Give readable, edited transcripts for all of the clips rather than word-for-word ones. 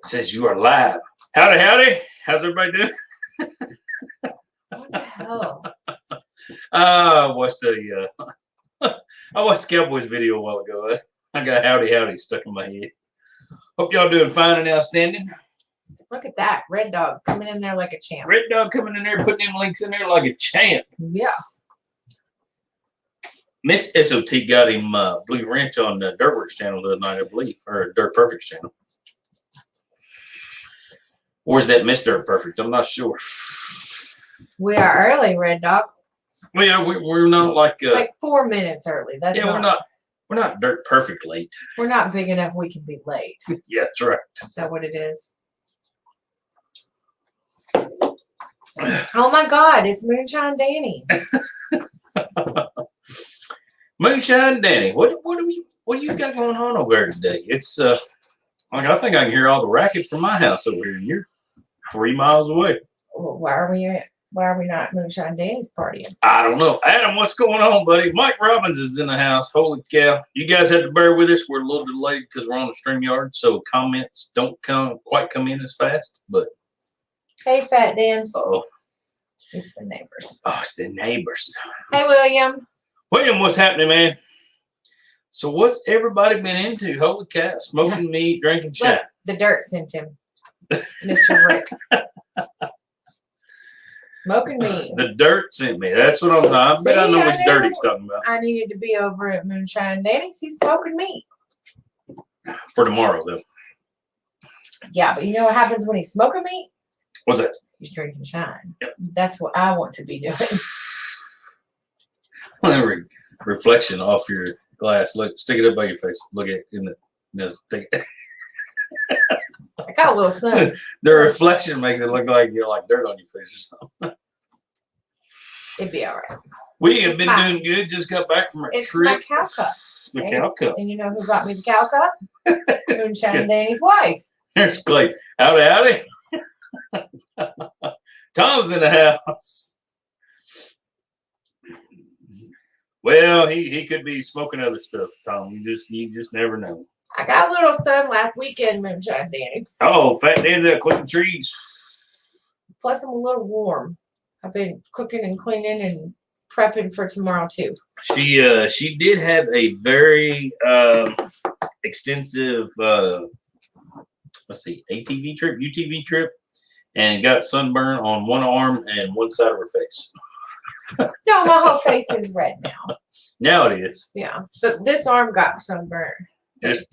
Says you are live. Howdy, howdy. How's everybody doing? What the hell? I watched the Cowboys video a while ago. I got howdy, howdy stuck in my head. Hope y'all doing fine and outstanding. Look at that. Red Dog coming in there like a champ. Red Dog coming in there, putting them links in there like a champ. Yeah. Miss S.O.T got him Blue Wrench on the Dirtworks channel the other night, I believe, or Dirt Perfect's channel. Or is that Miss Dirt Perfect? I'm not sure. We are early, Red Dog. Well, yeah, we're not like 4 minutes early. That's yeah, we're not Dirt Perfect late. We're not big enough we can be late. Yeah, that's right. Is that what it is? Oh my God! It's Moonshine Danny. Moonshine Danny, what do you got going on over there today? It's like I think I can hear all the racket from my house over here, and you're 3 miles away. Well, why are we not at Moonshine Danny's party? I don't know. Adam, what's going on, buddy? Mike Robbins is in the house. Holy cow. You guys have to bear with us. We're a little delayed because we're on the StreamYard, so comments don't quite come in as fast. But Hey, Fat Dan. Uh-oh. It's the neighbors. Oh, it's the neighbors. Hey, William. William, what's happening, man? So what's everybody been into? Holy cow. Smoking meat, drinking shine. The dirt sent him. Mr. Rick. Smoking meat. The dirt sent me. That's what I'm talking about. I know which dirt he's talking about. I needed to be over at Moonshine Danny's. He's smoking meat. For tomorrow, though. Yeah, but you know what happens when he's smoking meat? What's that? He's drinking shine. Yep. That's what I want to be doing. Reflection off your glass. Look, stick it up by your face. Look at it in the stick it. I got a little sun. The reflection makes it look like you're like dirt on your face or something. It'd be all right. We have been doing good. Just got back from our It's trip. my cow cup. The cow cup. And you know who got me the cow cup? Moonshine Danny's wife. Here's Clay. Howdy, howdy. Tom's in the house. Well, he could be smoking other stuff, Tom. You just never know. I got a little sun last weekend, Moonshine Danny. Oh, Fat Dan's out clipping trees. Plus, I'm a little warm. I've been cooking and cleaning and prepping for tomorrow too. She did have a very extensive ATV trip, UTV trip, and got sunburn on one arm and one side of her face. No, my whole face is red now. Now it is. Yeah, but this arm got sunburned.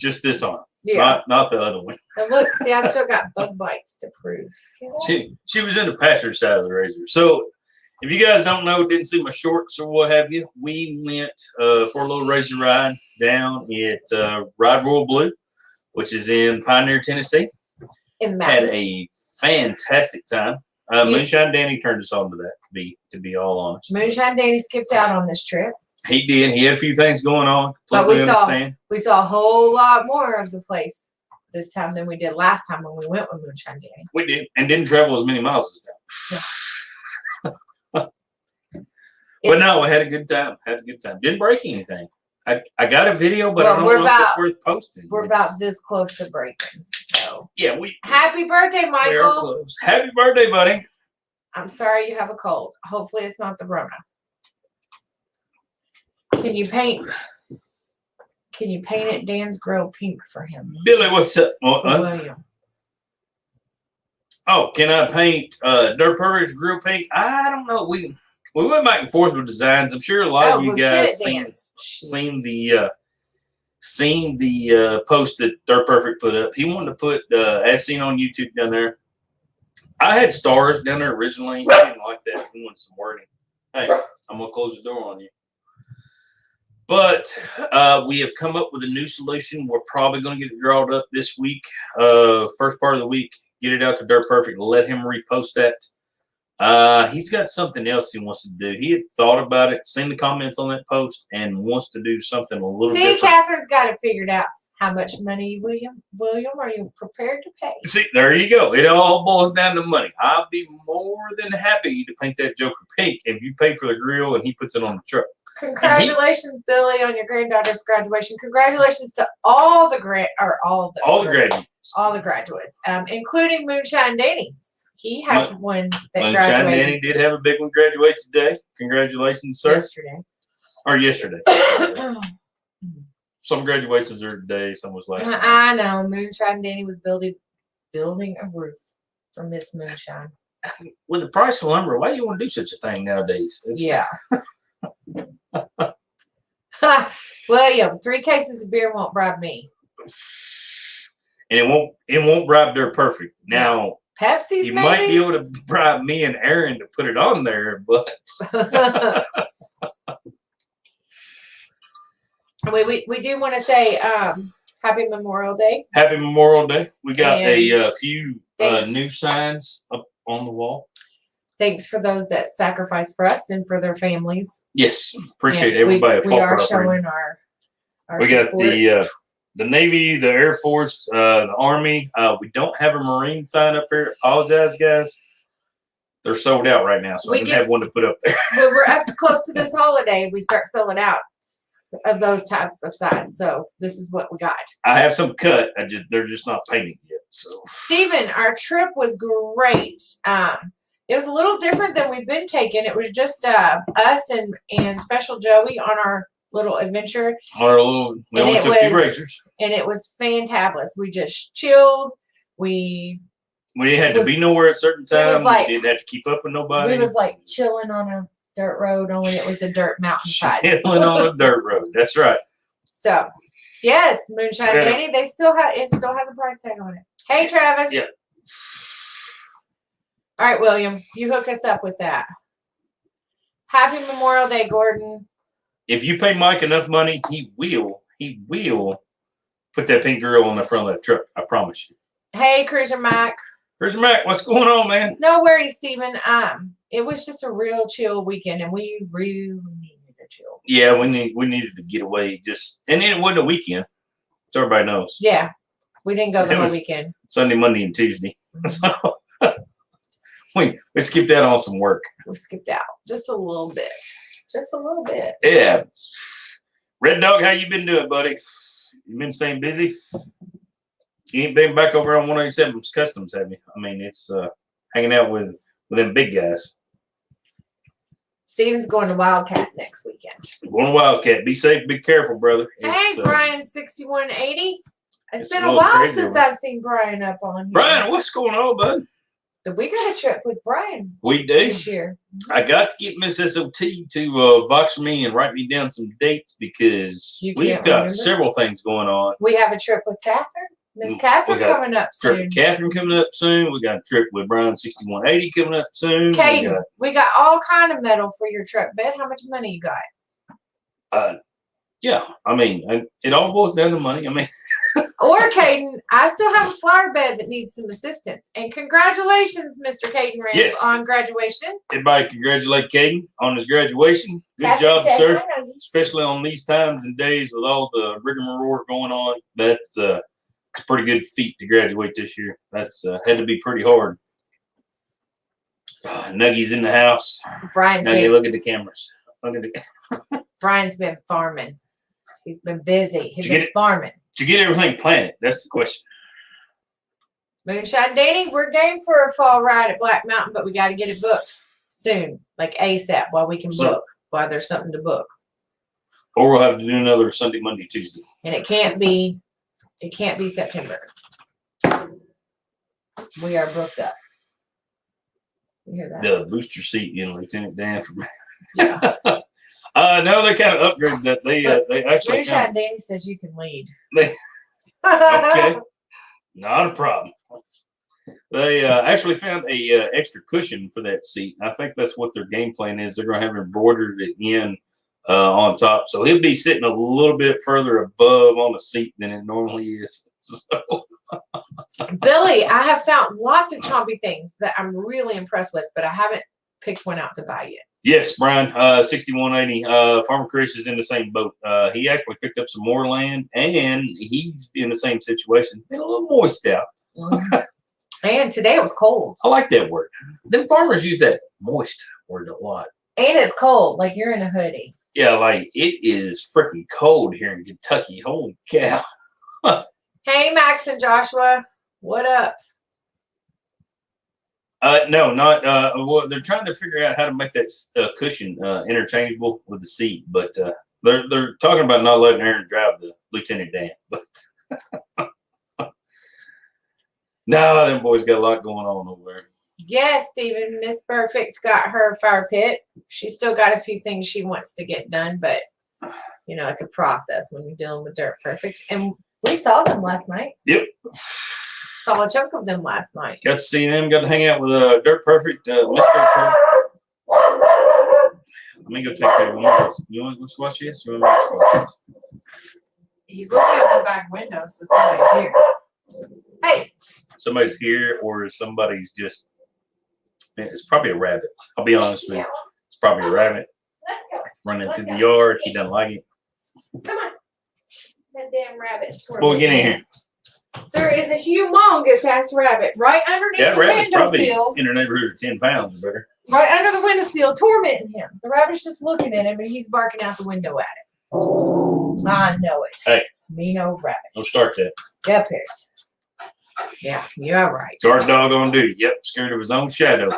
Just this arm. Yeah. Not the other one. And look, see, I've still got bug bites to prove. She was in the passenger side of the Razor. So if you guys don't know, didn't see my shorts or what have you, we went for a little Razor ride down at Ride Royal Blue, which is in Pioneer, Tennessee. In the Had mountains. a fantastic time. Moonshine Danny turned us on to that, to be all honest. Moonshine Danny skipped out on this trip. He did. He had a few things going on. But we Understand. saw a whole lot more of the place this time than we did last time when we went with Moonshine Danny. We did, and didn't travel as many miles this time. But no, we had a good time. Didn't break anything. I got a video, but I don't know if it's worth posting. We're about this close to breaking. So yeah, happy birthday, we are Michael. close. Happy birthday, buddy. I'm sorry you have a cold. Hopefully it's not the Rona. Can you paint it Dan's Grill pink for him? Billy, what's up? William. Oh, can I paint Dirt Perfect's Grill pink? I don't know. We went back and forth with designs. I'm sure a lot of you guys seen the post that Dirt Perfect put up. He wanted to put as seen on YouTube down there. I had stars down there originally. He didn't like that. He wanted some wording. Hey, I'm gonna close the door on you. But we have come up with a new solution. We're probably going to get it drawn up this week. First part of the week, get it out to Dirt Perfect. Let him repost that. He's got something else he wants to do. He had thought about it, seen the comments on that post, and wants to do something a little different. Catherine's got it figured out. How much money, William, are you prepared to pay? See, there you go. It all boils down to money. I'll be more than happy to paint that Joker pink if you pay for the grill and he puts it on the truck. Congratulations, Billy, on your granddaughter's graduation. Congratulations to all the graduates, including Moonshine Danny's. He has one that Moonshine graduated. Danny did have a big one graduate today. Congratulations, sir. Yesterday. Some graduations are today, some was last night. I know. Moonshine Danny was building a roof for Miss Moonshine. With the price of lumber, why do you want to do such a thing nowadays? Yeah. William, 3 cases of beer won't bribe me. And it won't bribe Dirt Perfect. Now, Pepsi's you maybe? might be able to bribe me and Aaron to put it on there, but we do want to say Happy Memorial Day. Happy Memorial Day. We got a few new signs up on the wall. Thanks for those that sacrificed for us and for their families. Yes, appreciate everybody. We are showing our we support. got the Navy, the Air Force, the Army. We don't have a Marine sign up here. Apologize, guys. They're sold out right now, so I didn't have one to put up there. When we're up close to this holiday, we start selling out of those type of signs. So this is what we got. I have some cut. They're just not painted yet. So Stephen, our trip was great. It was a little different than we've been taking. It was just us and Special Joey on our little adventure. We only took 2 racers. And it was fantabulous. We just chilled. We had to be nowhere at certain times. Like, we didn't have to keep up with nobody. We was like chilling on a dirt road, only it was a dirt mountainside. Chilling on a dirt road. That's right. So, yes, Moonshine Danny, it still has a price tag on it. Hey, Travis. Yeah. All right, William, you hook us up with that. Happy Memorial Day, Gordon. If you pay Mike enough money, he will put that pink girl on the front of that truck. I promise you. Hey, Cruiser Mac. Cruiser Mac, what's going on, man? No worries, Stephen. It was just a real chill weekend, and we really needed to chill. Yeah, we needed to get away. And then it wasn't a weekend, so everybody knows. Yeah, we didn't go the whole weekend. Sunday, Monday, and Tuesday. So we skipped out on some work. We skipped out just a little bit. Just a little bit. Yeah. Red Dog, how you been doing, buddy? You been staying busy? You ain't been back over on 187's Customs, have you? I mean, it's hanging out with them big guys. Steven's going to Wildcat next weekend. Going to Wildcat. Be safe. Be careful, brother. Hey, Brian 6180. It's been a while since I've seen Brian up on here. Brian, what's going on, bud? We got a trip with Brian. We do this year. I got to get Miss S.O.T. to Vox me and write me down some dates because we've got several things going on. We have a trip with Catherine. Miss Catherine coming up soon. Trip with Catherine coming up soon. We got a trip with Brian 6180 coming up soon. Caden, we got all kind of metal for your trip. Bet how much money you got? Yeah, I mean, it all boils down to money. I mean, or Caden, I still have a flower bed that needs some assistance. And congratulations, Mr. Caden Randall, on graduation. Everybody congratulate Caden on his graduation. Good job, sir. Especially on these times and days with all the rigmarole going on. That's it's a pretty good feat to graduate this year. That's had to be pretty hard. Nuggy's in the house. Nuggy, look at the cameras. Look at the Brian's been farming. He's been busy. He's been farming. To get everything planted, that's the question. Moonshine Danny, we're game for a fall ride at Black Mountain, but we got to get it booked soon, like ASAP, while we can book, while there's something to book. Or we'll have to do another Sunday, Monday, Tuesday. And it can't be September. We are booked up. You hear that? The booster seat, Lieutenant Dan for me. Yeah. No, they kind of upgraded that. They actually. Moonshine Danny says you can lead. Okay, not a problem. They actually found a extra cushion for that seat. I think that's what their game plan is. They're going to have embroidered it in on top, so he'll be sitting a little bit further above on the seat than it normally is. So. Billy, I have found lots of chompy things that I'm really impressed with, but I haven't picked one out to buy yet. Yes, Brian, 6180. Farmer Chris is in the same boat. He actually picked up some more land, and he's in the same situation. Been a little moist out. And today it was cold. I like that word. Them farmers use that moist word a lot. And it's cold, like you're in a hoodie. Yeah, like it is freaking cold here in Kentucky. Holy cow. Hey, Max and Joshua. What up? No, not well, they're trying to figure out how to make that cushion interchangeable with the seat, but they're talking about not letting Aaron drive the Lieutenant Dan. But no, them boys got a lot going on over there. Yes, Stephen. Miss Perfect got her fire pit. She's still got a few things she wants to get done, but you know, it's a process when you're dealing with Dirt Perfect. And we saw them last night. Yep. Saw a chunk of them last night. Got to see them. Got to hang out with Dirt Perfect, Miss Dirt Perfect. Let me go take care of one. You want to watch this? You want to watch this? He's looking out the back window, so somebody's here. Hey. Somebody's here, or somebody's just. It's probably a rabbit. I'll be honest with you. It's probably a rabbit running through the yard. He doesn't like it. Come on. That damn rabbit. Well, get in here. There is a humongous ass rabbit right underneath the rabbit's probably windowsill. in the neighborhood of 10 pounds or better. Right under the windowsill, tormenting him. The rabbit's just looking at him and he's barking out the window at him. I know it. Hey. Mean old rabbit. Don't start that. Yep, here. Yeah, you're right. Guard dog on duty. Yep, scared of his own shadow.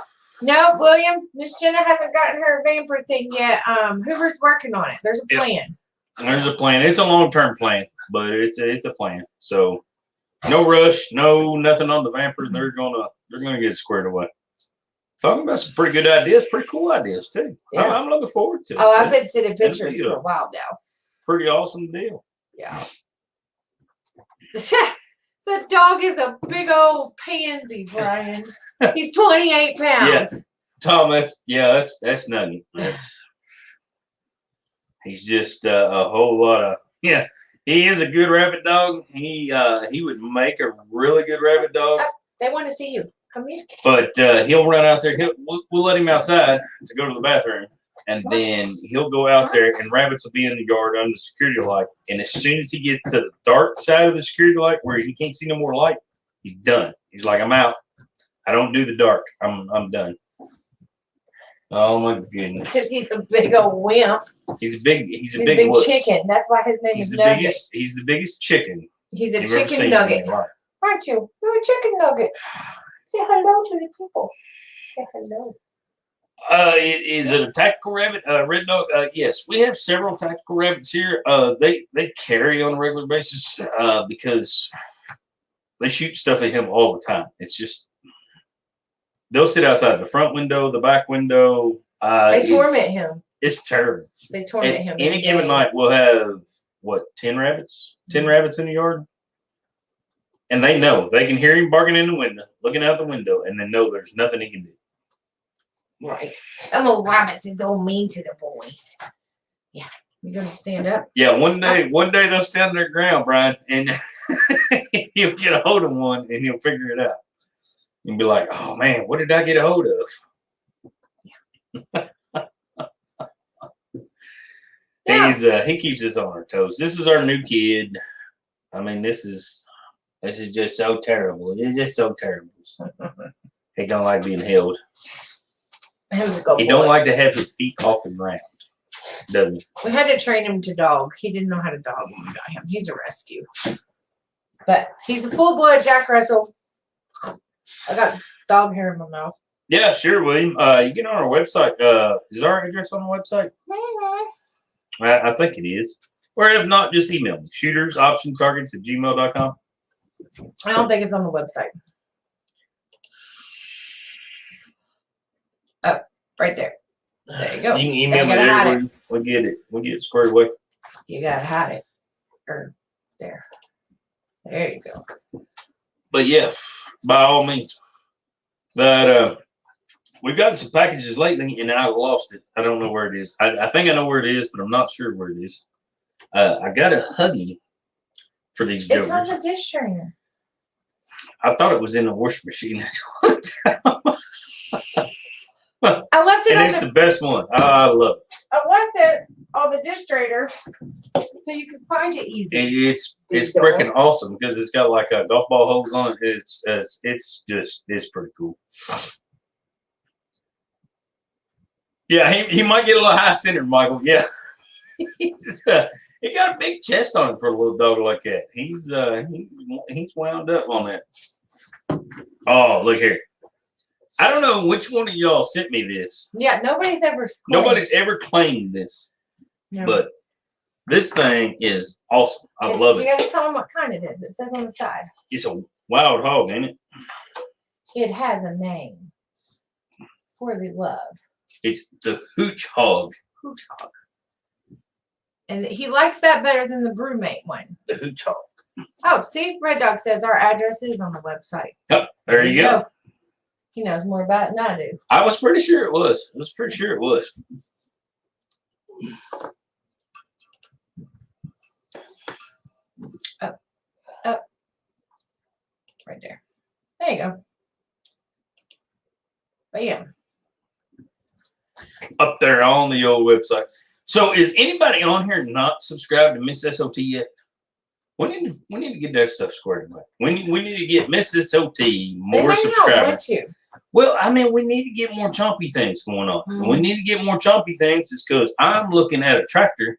No, William, Miss Jenna hasn't gotten her vamper thing yet. Hoover's working on it. There's a plan. There's a plan. It's a long-term plan, but it's a plan. So no rush, nothing on the vamper. They're gonna get it squared away. Talking about some pretty good ideas, pretty cool ideas too. Yeah. I'm looking forward to it. Oh, I've been sending pictures for a while now. Pretty awesome deal. Yeah. The dog is a big old pansy, Brian. He's 28 pounds. Yeah, Tom, that's Nugget. He's just a whole lot of He is a good rabbit dog. He would make a really good rabbit dog. They want to see you. Come here. But he'll run out there. We'll let him outside to go to the bathroom, and then he'll go out there, and rabbits will be in the yard under the security light. And as soon as he gets to the dark side of the security light where he can't see no more light, he's done. He's like, I'm out. I don't do the dark. I'm done. Oh my goodness! Because he's a big old wimp. He's a big wuss. Chicken. That's why his name is Nugget. He's the biggest chicken. He's a chicken nugget. Aren't you? You're a chicken nugget. Say hello to the people. Say hello. Is it a tactical rabbit? Red dog? Yes, we have several tactical rabbits here. They carry on a regular basis because they shoot stuff at him all the time. It's just they'll sit outside the front window, the back window. They torment him. It's terrible. They torment him. Any given night, we'll have 10 rabbits? 10 rabbits in the yard. And they know. They can hear him barking in the window, looking out the window, and they know there's nothing he can do. Right. Them little rabbits is so mean to the boys. Yeah. You gonna stand up? Yeah, one day they'll stand on their ground, Brian, and you'll get a hold of one and you'll figure it out. You'll be like, oh man, what did I get a hold of? Yeah. He keeps us on our toes. This is our new kid. I mean, this is just so terrible. It's just so terrible. He don't like being held. He don't like to have his feet off the ground, doesn't he? We had to train him to dog. He didn't know how to dog when we got him. He's a rescue. But he's a full-blood Jack Russell. I got dog hair in my mouth. Yeah, sure, William. You get on our website. Is our address on the website? Mm-hmm. I think it is. Or if not, just email me. shootersoptiontargets@gmail.com. I don't think it's on the website. Oh, right there. There you go. You can email me there. We'll get it. We'll get it squared away. You gotta hide it. Or there. There you go. But yeah, by all means. But we've gotten some packages lately, and I lost it. I don't know where it is. I think I know where it is, but I'm not sure where it is. I got a Huggy for these jokers. It's on the dish trainer. I thought it was in the washing machine. I left it and it's the best one. I love it. I left it on the dish trainer so you can find it easy. It's freaking awesome because it's got like a golf ball hose on it. It's pretty cool. Yeah, he might get a little high centered, Michael. Yeah. He got a big chest on him for a little dog like that. He's wound up on that. Oh, look here. I don't know which one of y'all sent me this. Yeah, nobody's ever claimed this, No. but this thing is awesome. I love it. You gotta tell them what kind it is. It says on the side. It's a wild hog, ain't it? It has a name. For the love. It's the hooch hog. Hooch hog. And he likes that better than the brewmate one. The hooch hog. Oh, see, Red Dog says our address is on the website. Yep, there you go. He knows more about it than I do. I was pretty sure it was. Up. Right there. There you go. Bam. Up there on the old website. So is anybody on here not subscribed to Miss S.O.T yet? We need to get that stuff squared away. We need to get Miss S.O.T more subscribers. Well, I mean, we need to get more chompy things going on. Mm-hmm. We need to get more chompy things is because I'm looking at a tractor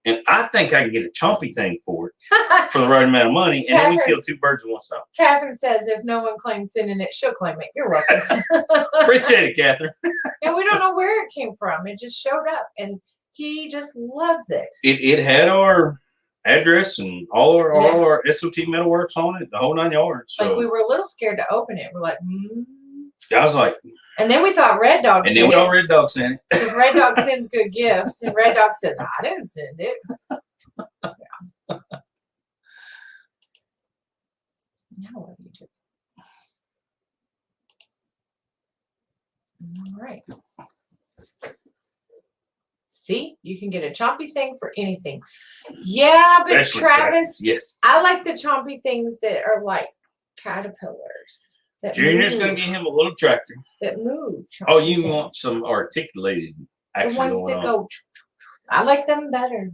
and I think I can get a chompy thing for it for the right amount of money. And then we kill two birds with one stone. Catherine says if no one claims sending it, she'll claim it. You're welcome. Appreciate it, Catherine. And we don't know where it came from. It just showed up and he just loves it. It had our address and all our S.O.T metalworks on it, the whole 9 yards. So. Like we were a little scared to open it. We're like, I was like, and then we thought Red Dog sent it. And then we thought Red Dog sent it. Because Red Dog sends good gifts, and Red Dog says, I didn't send it. Yeah. Now what do you do? All right. See, you can get a chompy thing for anything. Yeah, but Especially Travis, yes. I like the chompy things that are like caterpillars. Junior's going to get him a little tractor. That move. Oh, you want some articulated action the ones going that on. go. I like them better.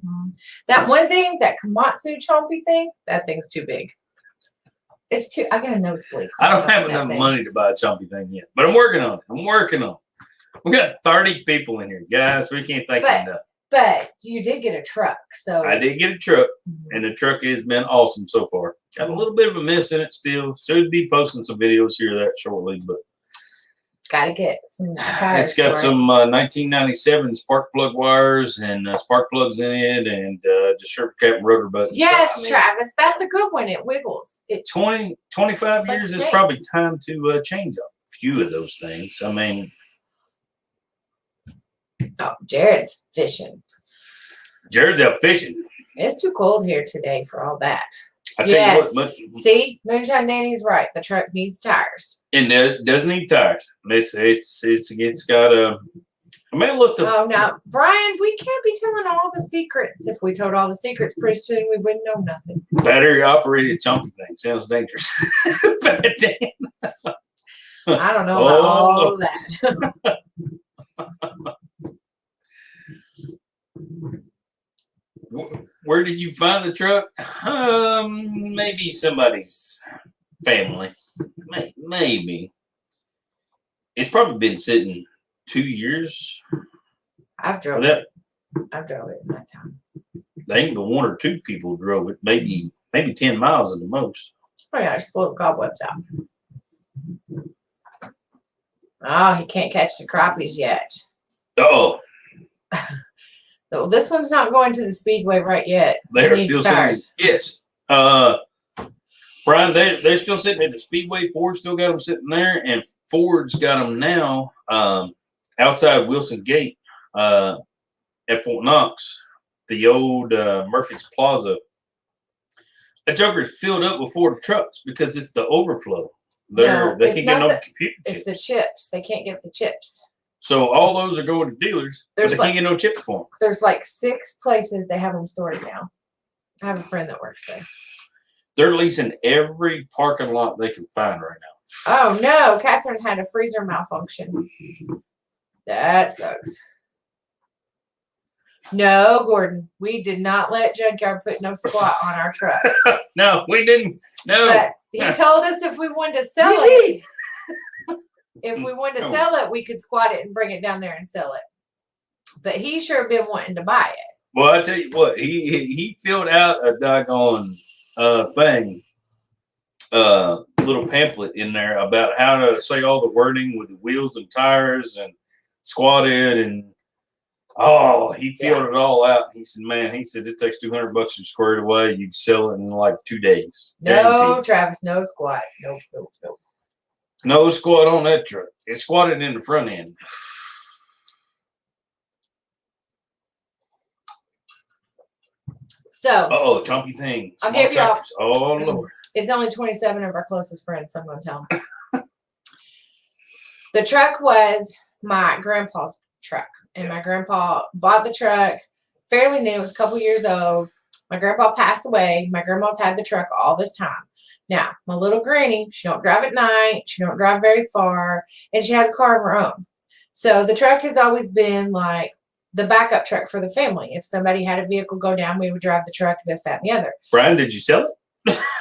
That one thing, that Komatsu chompy thing, that thing's too big. It's too. I got a nosebleed. I don't have enough money to buy a chompy thing yet, but I'm working on it. We got 30 people in here, guys. We can't thank enough. But you did get a truck, so I did get a truck, and the truck has been awesome so far. Got a little bit of a mess in it still. Should be posting some videos here that shortly, but gotta get some tires. It's got some 1997 spark plug wires and spark plugs in it, and just sharp cap and rotor buttons. Yes, so, I mean, Travis, that's a good one. It wiggles. 25 years is probably time to change a few of those things. I mean. Oh, Jared's fishing. Jared's out fishing. It's too cold here today for all that. I tell you what, see, Moonshine Danny's right. The truck needs tires. And it does need tires. It's got a. I may look to. Oh, now, Brian, we can't be telling all the secrets. If we told all the secrets, pretty soon we wouldn't know nothing. Battery operated chompy thing sounds dangerous. But damn. I don't know about all that. Where did you find the truck? Maybe somebody's family. Maybe. It's probably been sitting 2 years. I've drove it. I've drove it in my time. I think the 1 or 2 people drove it. Maybe 10 miles at the most. Oh yeah, I just blew the cobwebs out. Oh, he can't catch the crappies yet. Oh. So this one's not going to the speedway right yet. They're still sitting. Yes. Brian, they're still sitting at the speedway. Ford still got them sitting there, and Ford's got them now outside Wilson Gate at Fort Knox, the old Murphy's Plaza. That joker is filled up with Ford trucks because it's the overflow. They can't get no computer chips. It's the chips. They can't get the chips. So all those are going to dealers, but they can't get no chips for them. There's like 6 places they have them stored now. I have a friend that works there. They're leasing every parking lot they can find right now. Oh no, Catherine had a freezer malfunction. That sucks. No, Gordon, we did not let Junkyard put no squat on our truck. No, we didn't. No. But he told us if we wanted to sell it, we could squat it and bring it down there and sell it. But he sure been wanting to buy it. Well, I tell you what, he filled out a doggone thing, little pamphlet in there about how to say all the wording with the wheels and tires and squatted and he filled it all out. He said, "Man," he said, "it takes $200 to square it away. You sell it in like 2 days." No, Guaranteed. Travis, no squat. Nope. No squat on that truck. It's squatted in the front end. So, chompy thing. I'll give you all. Oh Lord. It's only 27 of our closest friends, so I'm going to tell them. The truck was my grandpa's truck, and my grandpa bought the truck fairly new. It was a couple years old. My grandpa passed away. My grandma's had the truck all this time. Now, my little granny, she don't drive at night. She don't drive very far, and she has a car of her own. So the truck has always been like the backup truck for the family. If somebody had a vehicle go down, we would drive the truck, this, that, and the other. Brian, did you sell it?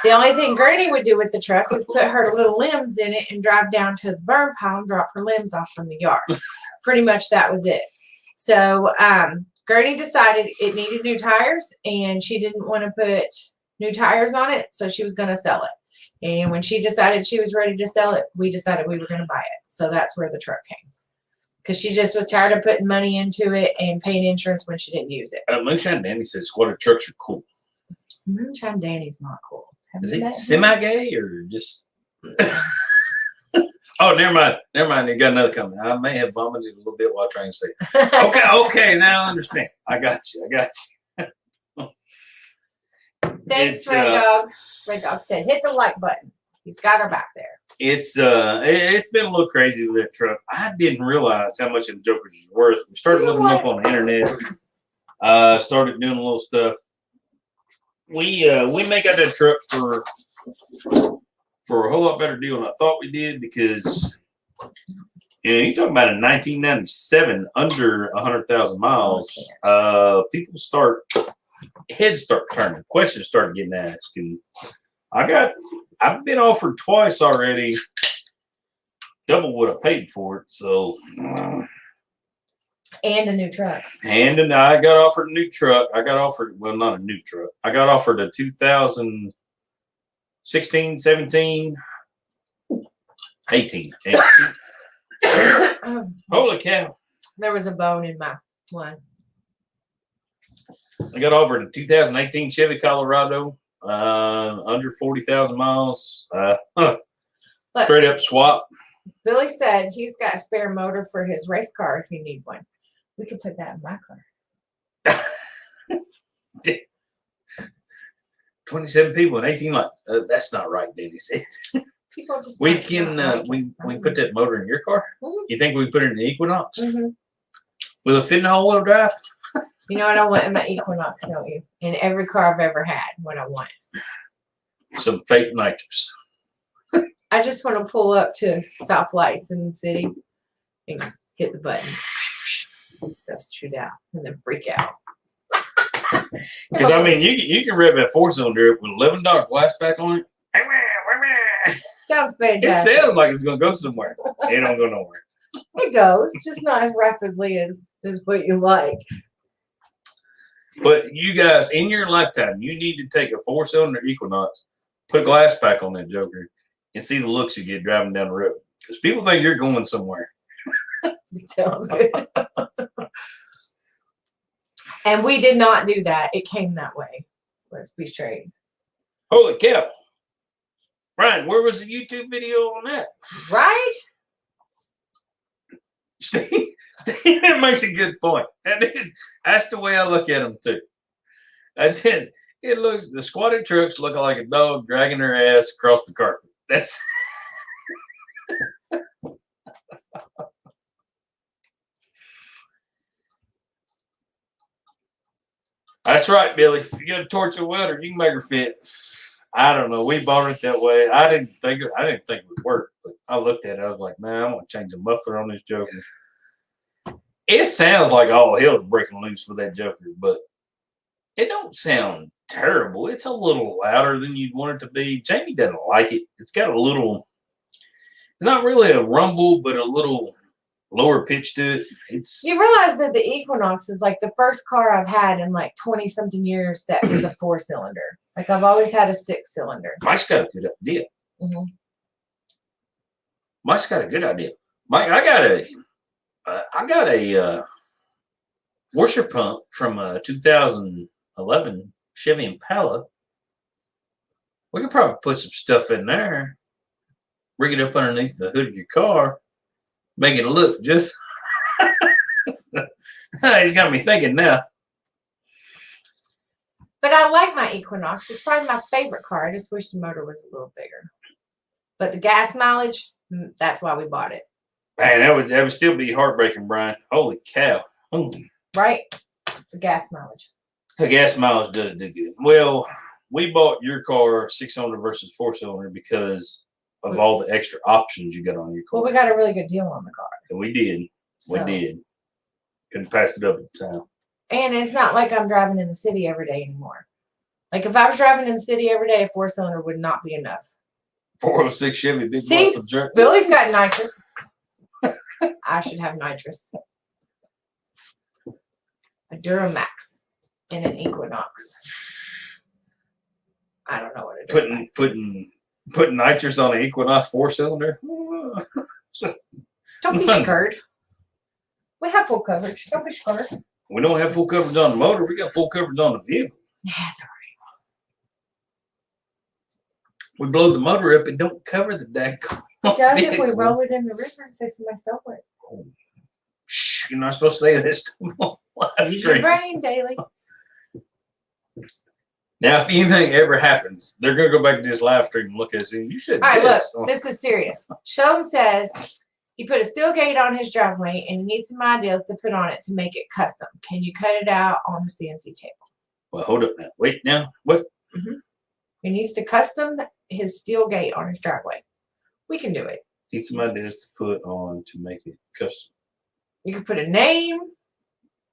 The only thing Granny would do with the truck was put her little limbs in it and drive down to the burn pile and drop her limbs off from the yard. Pretty much that was it. So Granny decided it needed new tires, and she didn't want to put new tires on it, so she was going to sell it. And when she decided she was ready to sell it, we decided we were going to buy it. So that's where the truck came. Because she just was tired of putting money into it and paying insurance when she didn't use it. Moonshine Danny said squatter trucks are cool. Moonshine Danny's not cool. Is he semi-gay or just? Oh, never mind. You got another comment. I may have vomited a little bit while trying to say it. Okay. Now I understand. I got you. Thanks, Red Dog. Red Dog said, "Hit the like button." He's got her back there. It's been a little crazy with that truck. I didn't realize how much the Joker's is worth. We started looking up on the internet. Started doing a little stuff. We may got that truck for a whole lot better deal than I thought we did, because you're talking about a 1997 under 100,000 miles. People heads start turning, questions start getting asked, and I've been offered twice already, double what I paid for it. So. And a new truck. And I got offered a new truck. Not a new truck. I got offered a 2016, 17, 18. Holy cow. There was a bone in my one. I got offered a 2018 Chevy Colorado, under 40,000 miles. Straight up swap. Billy said he's got a spare motor for his race car if you need one. We could put that in my car. 27 people and 18 lights. That's not right, Danny said. People just we can put that motor in your car. Mm-hmm. You think we put it in the Equinox? Mm-hmm. Will it fit in the all-wheel drive? You know what I want in my Equinox, don't you? In every car I've ever had, what I want. Some fake nitrous. I just want to pull up to stoplights in the city and hit the button. And stuff shoot out and then freak out. Because I mean, you can rev that 4-cylinder with $11 glass pack on it. Sounds fantastic. It sounds like it's gonna go somewhere. It don't go nowhere. It goes, just not as rapidly as what you like. But you guys, in your lifetime, you need to take a 4-cylinder Equinox, put a glass pack on that joker, and see the looks you get driving down the road. Because people think you're going somewhere. It sounds good. And we did not do that. It came that way. Let's be straight. Holy cow. Brian, where was the YouTube video on that? Right? Steve makes a good point. That's the way I look at them too. I said, the squatted trucks look like a dog dragging their ass across the carpet. That's right, Billy. If you got a torch of welder, you can make her fit. I don't know. We bought it that way. I didn't think it would work, but I looked at it. I was like, man, I'm gonna change the muffler on this Joker. It sounds like all hell's breaking loose for that Joker, but it don't sound terrible. It's a little louder than you'd want it to be. Jamie doesn't like it. It's got a little. It's not really a rumble, but a little. lower pitch to it. It's You realize that the Equinox is like the first car I've had in like 20 something years that was a 4-cylinder. Like I've always had a 6-cylinder. Mike's got a good idea. Mm-hmm. Mike's got a good idea. Mike, I got a washer pump from a 2011 Chevy Impala. We could probably put some stuff in there, rig it up underneath the hood of your car, make it look just. He's got me thinking now. But I like my Equinox. It's probably my favorite car. I just wish the motor was a little bigger. But the gas mileage, that's why we bought it. Man, that would still be heartbreaking, Brian. Holy cow. Right? The gas mileage. The gas mileage does do good. Well, we bought your car 6-cylinder versus 4-cylinder because of all the extra options you got on your car. Well, we got a really good deal on the car. And we did. So. We did. Couldn't pass it up at the time. And it's not like I'm driving in the city every day anymore. Like if I was driving in the city every day, a 4-cylinder would not be enough. 406 Chevy, big See, for the truck. Billy's got nitrous. I should have nitrous. A Duramax and an Equinox. I don't know what it is. Putting nitrous on an Equinox 4-cylinder. Don't be scared. We have full coverage. Don't be scared. We don't have full coverage on the motor. We got full coverage on the vehicle. Yeah, sorry. We blow the motor up and don't cover the daggone It does vehicle. if we roll it in the river and say somebody stole it. Oh, shh, you're not supposed to say this. Use your brain, Daily. Now, if anything ever happens, they're going to go back to this live stream and look at us. You said All right, this. look, this is serious. Sheldon says he put a steel gate on his driveway and he needs some ideas to put on it to make it custom. Can you cut it out on the CNC table? Well, hold up now. Wait now. What? Mm-hmm. He needs to custom his steel gate on his driveway. We can do it. Need some ideas to put on to make it custom. You could put a name.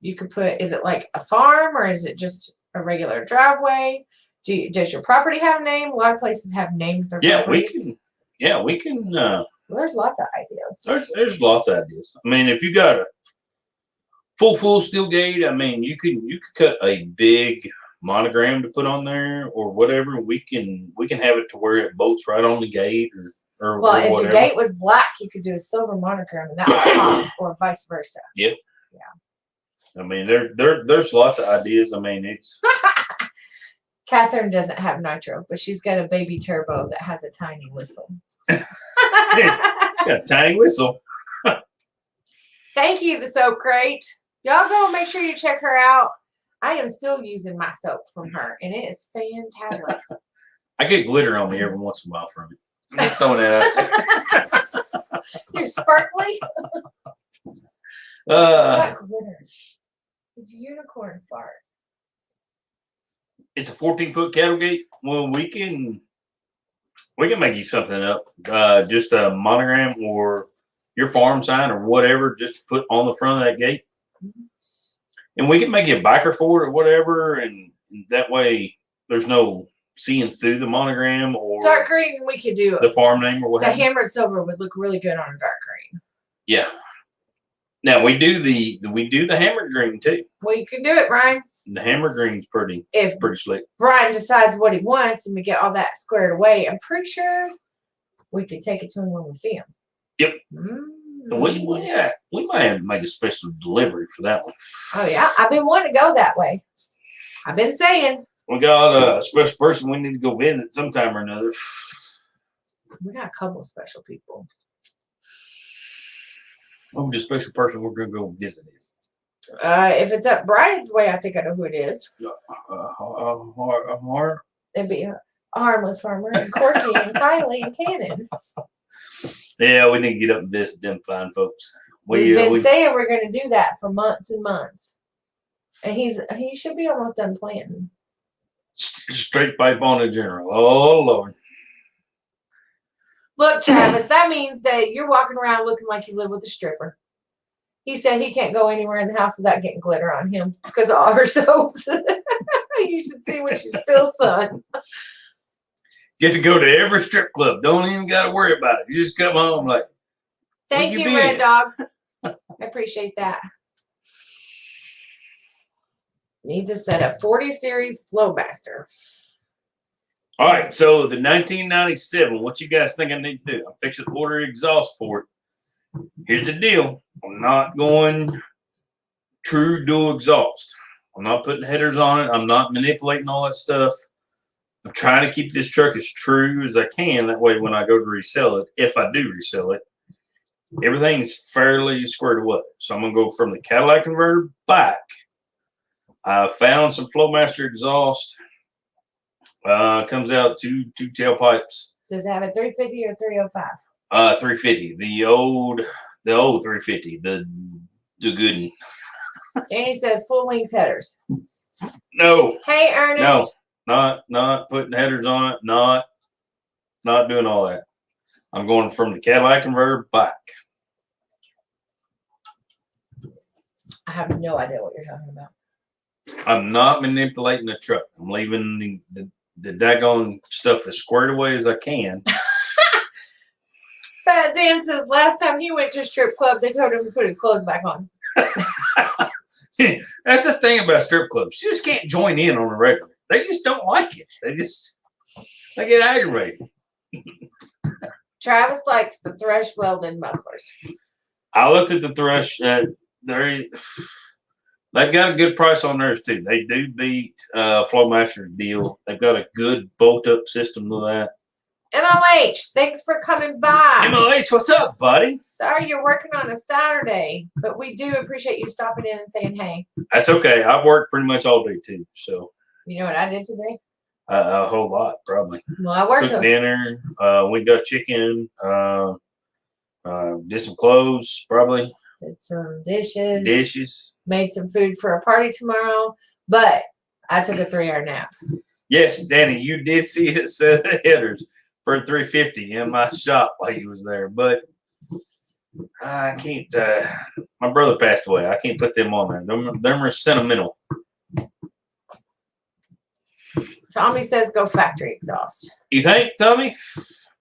You could put, is it like a farm or is it just a regular driveway? Does your property have a name? A lot of places have named their properties. We can. There's lots of ideas. There's lots of ideas. I mean, if you got a full steel gate, I mean, you could cut a big monogram to put on there or whatever. We can have it to where it bolts right on the gate or well, if whatever. your gate was black, you could do a silver monogram and that would pop, or vice versa. Yep. Yeah. I mean, there's lots of ideas. I mean, it's. Catherine doesn't have nitro, but she's got a baby turbo that has a tiny whistle. She's got a tiny whistle. Thank you, the soap crate. Y'all go make sure you check her out. I am still using my soap from her, and it is fantastic. I get glitter on me every once in a while from it. Just throwing that out there. You're sparkly. It's not glitter. It's unicorn fart. It's a 14-foot cattle gate. Well, we can make you something up. Just a monogram or your farm sign or whatever, just to put on the front of that gate. Mm-hmm. And we can make you a biker for it or whatever, and that way there's no seeing through the monogram or Dark green, we could do the farm name or the whatever. hammered silver would look really good on a dark green. Yeah. Now we do the hammered green too. Well, you can do it, Brian. The hammered green's pretty slick. Brian decides what he wants and we get all that squared away, I'm pretty sure we could take it to him when we see him. Yep. We might have to make a special delivery for that one. Oh yeah, I've been wanting to go that way. I've been saying. We got a special person we need to go visit sometime or another. We got a couple of special people. Who's the special person we're going to go visit is? If it's up Brian's way, I think I know who it is. It'd be a harmless farmer and Corky and Kylie and Cannon. Yeah, we need to get up and visit them fine folks. We've been saying we're going to do that for months and months, and he should be almost done planting. Straight pipe on the general. Oh Lord. Look, Travis, that means that you're walking around looking like you live with a stripper. He said he can't go anywhere in the house without getting glitter on him because of all her soaps. You should see when she spills sun. Get to go to every strip club. Don't even got to worry about it. You just come home like. Thank you, Red Dog. I appreciate that. Needs a set of 40 series Flowmaster. All right, so the 1997, what you guys think I need to do? I'm fixing to order exhaust for it. Here's the deal. I'm not going true dual exhaust. I'm not putting headers on it. I'm not manipulating all that stuff. I'm trying to keep this truck as true as I can. That way, when I go to resell it, if I do resell it, everything's fairly squared away. So I'm going to go from the Cadillac converter back. I found some Flowmaster exhaust. Comes out two tailpipes. Does it have a 350 or 305? 350. The old 350. The good one. Danny says full length headers. No. Hey, Ernest. No, not putting headers on it. Not doing all that. I'm going from the Cadillac converter back. I have no idea what you're talking about. I'm not manipulating the truck. I'm leaving the daggone stuff as squared away as I can. Fat Dan says last time he went to a strip club, they told him to put his clothes back on. That's the thing about strip clubs. You just can't join in on a regular. They just don't like it. They get aggravated. Travis likes the Thrush welded mufflers. I looked at the Thrush. They've got a good price on theirs too. They do beat Flowmaster's deal. They've got a good bolt-up system to that. MLH, thanks for coming by. MLH, what's up, buddy? Sorry you're working on a Saturday, but we do appreciate you stopping in and saying hey. That's okay. I've worked pretty much all day too. So you know what I did today? a whole lot, probably. Well, I worked Cooked dinner. We got chicken. Did some clothes, probably. Did some dishes. Dishes. Made some food for a party tomorrow, but I took a 3-hour nap. Yes, Danny, you did see a set of headers for 350 in my shop while you was there, but I can't. My brother passed away. I can't put them on there. Them are sentimental. Tommy says go factory exhaust. You think, Tommy?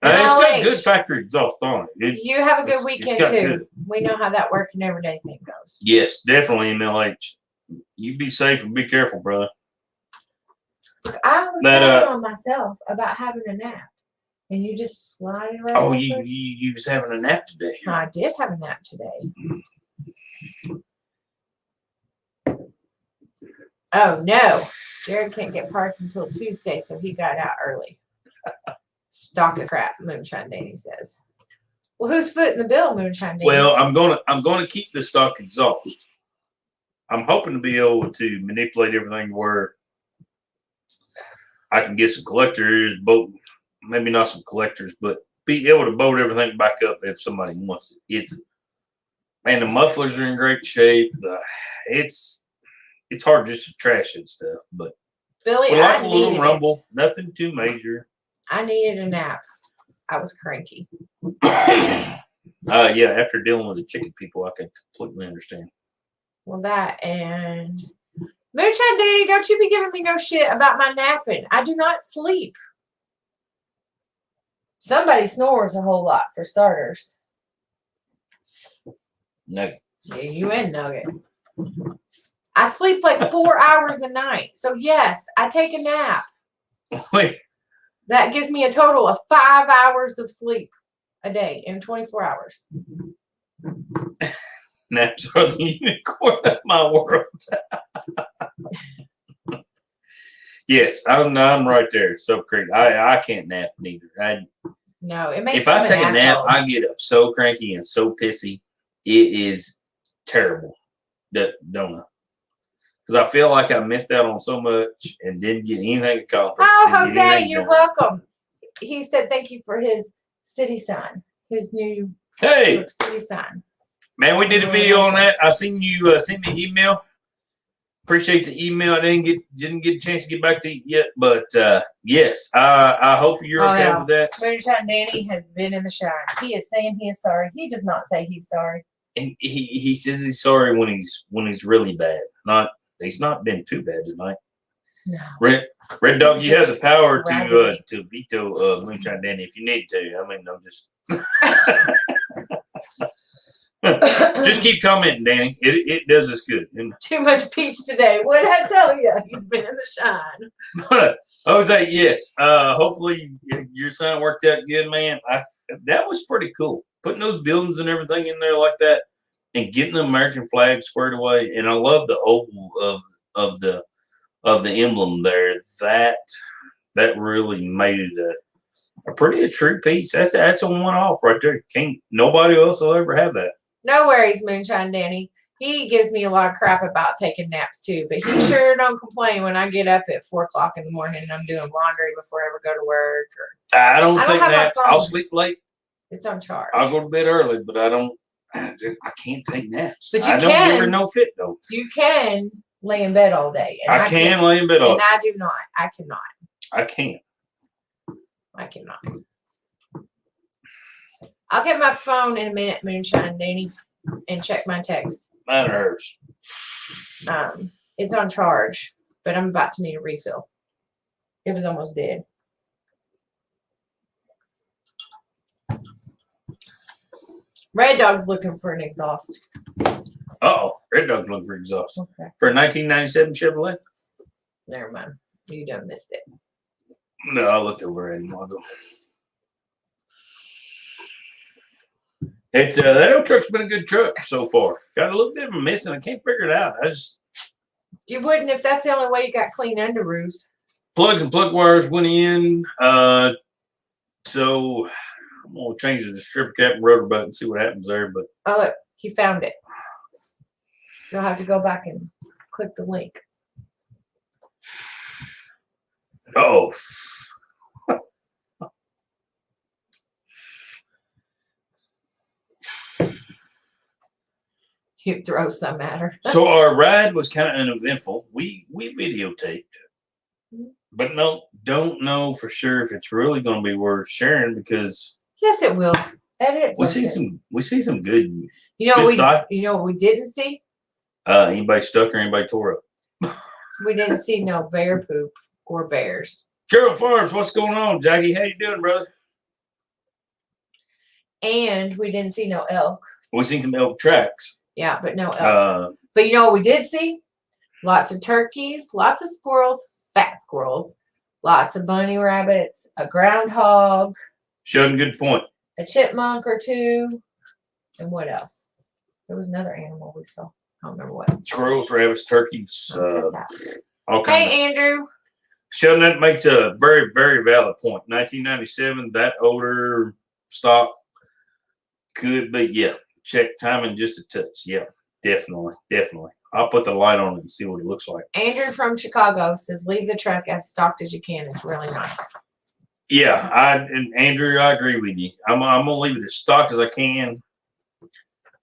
No, it's got good factory exhaust on it. You have a good weekend too. Good. We know how that working everyday thing goes. Yes, definitely, MLH. You be safe and be careful, brother. I was down on myself about having a nap, and you just slide right. Oh, you was having a nap today. I did have a nap today. Oh no, Jared can't get parts until Tuesday, so he got out early. Stock is crap, Moonshine Danny says. Well, who's footing the bill, Moonshine Danny? Well, I'm gonna keep the stock exhaust. I'm hoping to be able to manipulate everything where I can get some collectors, maybe not some collectors, but be able to bolt everything back up if somebody wants it. The mufflers are in great shape. It's hard just to trash it stuff, but Billy, with like I a little needed rumble, it. nothing too major. I needed a nap. I was cranky. Yeah, after dealing with the chicken people, I can completely understand. Well, that and Moonshine Danny, don't you be giving me no shit about my napping. I do not sleep. Somebody snores a whole lot for starters. Nugget. Yeah, you and Nugget. I sleep like 4 hours a night. So yes, I take a nap. Wait. That gives me a total of 5 hours of sleep a day in 24 hours. Naps are the unicorn of my world. Yes, I'm right there. So crazy. I can't nap neither. No, it makes if I take a nap, asshole. I get up so cranky and so pissy. It is terrible. Don't I? Because I feel like I missed out on so much and didn't get anything accomplished. Oh, Jose, you're welcome. He said thank you for his city sign, his new city sign. Man, we did a video on that. I seen you send me an email. Appreciate the email. I didn't get a chance to get back to you yet, but yes, I hope you're okay with that. Moonshine Danny has been in the shine. He is saying he is sorry. He does not say he's sorry. And he says he's sorry when he's really bad. He's not been too bad tonight. No. Red Dog, you have the power to veto Moonshine Danny if you need to. I mean, I'm just. Just keep commenting, Danny. It does us good. Too much peach today. What did I tell you? He's been in the shine. Jose, yes. Hopefully your son worked out good, man. That was pretty cool. Putting those buildings and everything in there like that, and getting the American flag squared away. And I love the oval of the emblem there. That really made it a pretty true piece. That's a one off right there. Can't nobody else will ever have that. No worries, Moonshine Danny. He gives me a lot of crap about taking naps too, but he sure don't complain when I get up at 4 o'clock in the morning and I'm doing laundry before I ever go to work. Or I don't take have my naps. phone. I'll sleep late. It's on charge. I'll go to bed early, but I can't take naps. But you I don't can. give her no fit though. You can lay in bed all day. And I can lay in bed all and day. I do not. I cannot. I can't. I cannot. I'll get my phone in a minute, Moonshine Danny, and check my text. Mine or hers. It's on charge, but I'm about to need a refill. It was almost dead. Red Dog's looking for an exhaust. Red Dog's looking for exhaust. Okay. For a 1997 Chevrolet? Never mind. You done missed it. No, I looked over at him. It's that old truck's been a good truck so far. Got a little bit of a missing. I can't figure it out. You wouldn't if that's the only way you got clean under roofs. Plugs and plug wires went in. So I'm gonna change the stripper cap and rotor butt and see what happens there. But Oh look, he found it. You'll have to go back and click the link. oh, You throw some at her. so our ride was kind of uneventful. We videotaped, but don't know for sure if it's really going to be worth sharing because Yes, it will. Edit it. we see some good. You know good we sights. you know what we didn't see? Anybody stuck or anybody tore up? We didn't see no bear poop or bears. Gerald Farms, what's going on, Jackie? How you doing, brother? And we didn't see no elk. We seen some elk tracks. Yeah, but no elk. Uh, But you know what we did see? Lots of turkeys, lots of squirrels, fat squirrels, lots of bunny rabbits, a groundhog, showed a good point. a chipmunk or two, and what else? There was another animal we saw. I don't remember what. Squirrels, rabbits, turkeys, I said that. all kinds. Hey, Andrew. Sheldon, that makes a very, very valid point. 1997, that older stock could be, yeah. Check timing just a touch. Yeah, definitely. I'll put the light on it and see what it looks like. Andrew from Chicago says, leave the truck as stocked as you can. It's really nice. Yeah, and Andrew, I agree with you. I'm gonna leave it as stocked as I can.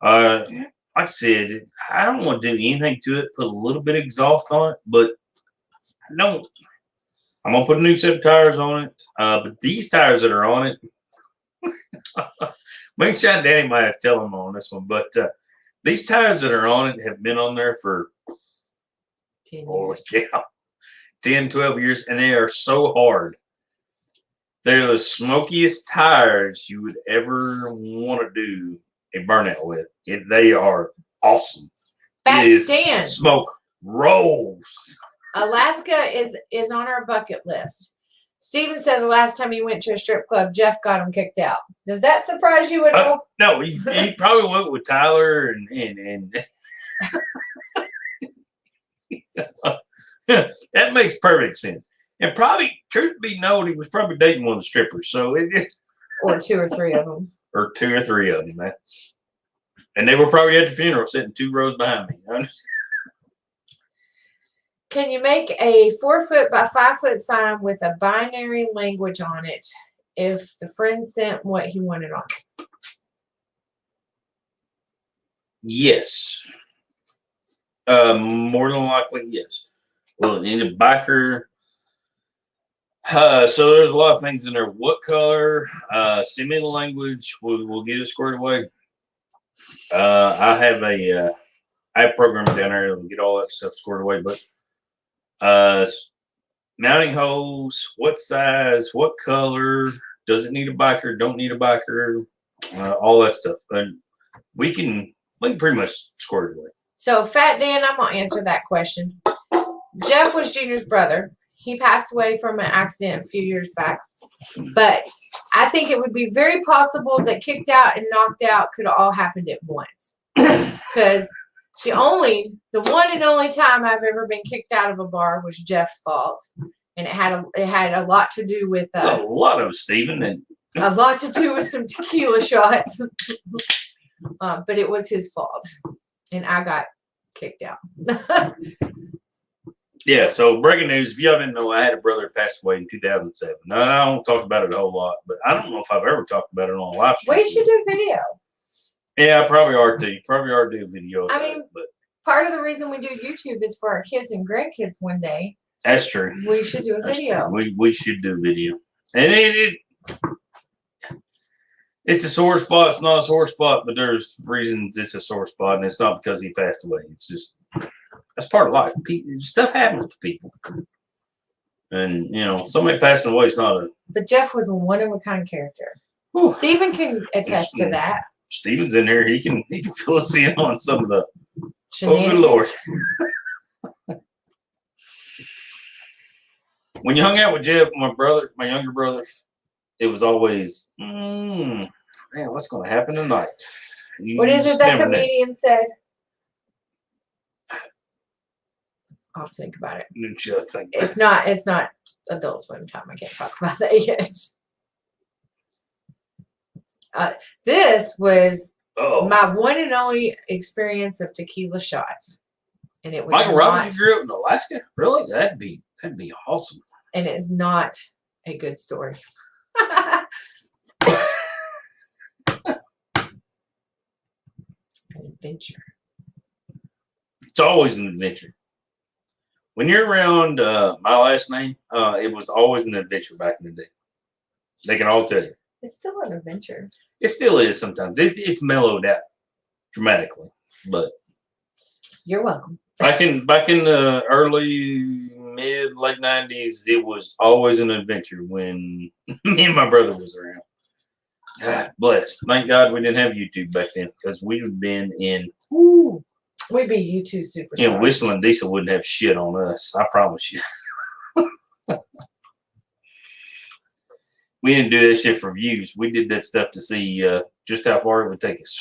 Like I said, I don't want to do anything to it. Put a little bit of exhaust on it, but I don't. I'm gonna put a new set of tires on it. But these tires that are on it, Moonshine Danny might have to tell him on this one, but these tires that are on it have been on there for 10 years. 10, 12 years, and they are so hard. They're the smokiest tires you would ever want to do a burnout with. They are awesome. Back It is Dan. smoke rolls. Alaska is on our bucket list. Steven said the last time he went to a strip club, Jeff got him kicked out. Does that surprise you at all? No, he probably went with Tyler and that makes perfect sense. And probably, truth be known, he was probably dating one of the strippers. So Or 2 or 3 of them. Or 2 or 3 of them, man. And they were probably at the funeral sitting 2 rows behind me. Can you make a 4 foot by 5 foot sign with a binary language on it if the friend sent what he wanted on it? Yes. More than likely, yes. Well, need a biker. So there's a lot of things in there. What color? Send me the language. We'll get it squared away. I have a program down there that'll get all that stuff squared away. But mounting holes, what size, what color, does it need a biker, don't need a biker, all that stuff. And we can pretty much square it away. So, Fat Dan, I'm going to answer that question. Jeff was Junior's brother. He passed away from an accident a few years back. But I think it would be very possible that kicked out and knocked out could have all happened at once. Because the one and only time I've ever been kicked out of a bar was Jeff's fault. And it had a lot to do with a lot of Stephen, and a lot to do with some tequila shots. But it was his fault. And I got kicked out. Yeah, so breaking news, if y'all didn't know, I had a brother pass away in 2007. Now, I don't talk about it a whole lot, but I don't know if I've ever talked about it on a live stream. We should do video. Yeah, I probably are too. Probably are do video. I mean, but part of the reason we do YouTube is for our kids and grandkids one day. That's true. We should do a video. We should do video. And it's a sore spot. It's not a sore spot, but there's reasons it's a sore spot, and it's not because he passed away. It's just that's part of life. Stuff happens to people, and somebody passing away is not a. But Jeff was a one-of-a-kind character. Whew. Stephen can attest to that. Stephen's in here. He can fill us in on some of the. Oh, good Lord. When you hung out with Jeff, my younger brother, it was always, man, what's going to happen tonight? What is it that comedian said? I'll think about it. It's not Adult Swim time. I can't talk about that yet. This was my one and only experience of tequila shots, and it was Michael Robbins. You grew up in Alaska, really? That'd be awesome. And it's not a good story. An adventure. It's always an adventure. When you're around my last name, it was always an adventure back in the day. They can all tell you. It's still an adventure. It still is sometimes. It's mellowed out dramatically, but you're welcome. Back in the early late 90s, it was always an adventure when me and my brother was around. God bless. Thank God we didn't have YouTube back then, because we would have been in. Ooh, we'd be YouTube superstars. Yeah, Whistling Diesel wouldn't have shit on us. I promise you. We didn't do that shit for views. We did that stuff to see just how far it would take us.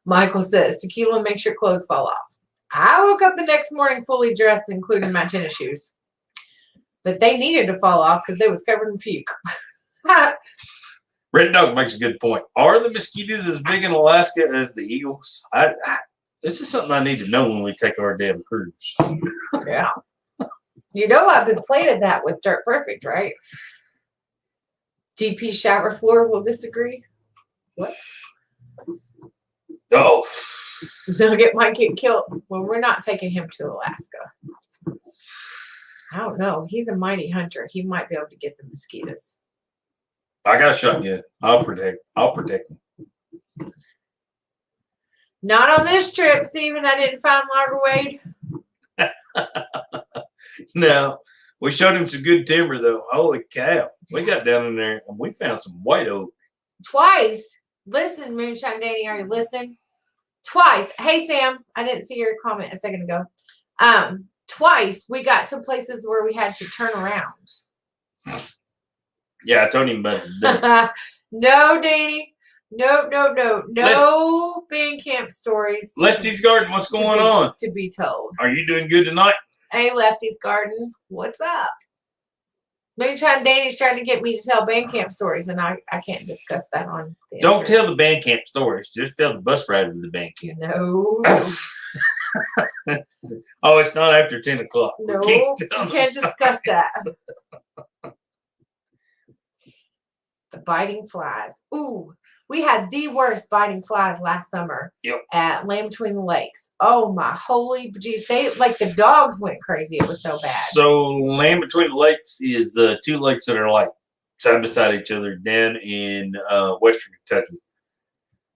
Michael says, tequila makes your clothes fall off. I woke up the next morning fully dressed, including my tennis shoes. But they needed to fall off because they was covered in puke. Red Dog makes a good point. Are the mosquitoes as big in Alaska as the eagles? This is something I need to know when we take our damn cruise. Yeah. I've been playing at that with Dirt Perfect, right? DP shower floor will disagree. What? Oh. Nugget might get killed. Well, we're not taking him to Alaska. I don't know. He's a mighty hunter. He might be able to get the mosquitoes. I got a shotgun. I'll protect him. Not on this trip, Stephen. I didn't find Lager Wade. No. We showed him some good timber, though. Holy cow. We got down in there and we found some white oak. Twice. Listen, Moonshine Danny, are you listening? Twice. Hey, Sam. I didn't see your comment a second ago. Twice we got to places where we had to turn around. Yeah, I told him about it. No, Danny. No band camp stories. Lefty's Garden, what's going on? To be told. Are you doing good tonight? Hey, Lefty's Garden. What's up? Moonshine Danny's trying to get me to tell band camp stories, and I can't discuss that on the Don't tell the band camp stories. Just tell the bus ride with the band camp. No. Oh, it's not after 10 o'clock. No, you can't discuss that. The biting flies. Ooh, we had the worst biting flies last summer at Land Between the Lakes. Oh, my holy geez. The dogs went crazy. It was so bad. So Land Between the Lakes is two lakes that are like side by side each other down in western Kentucky.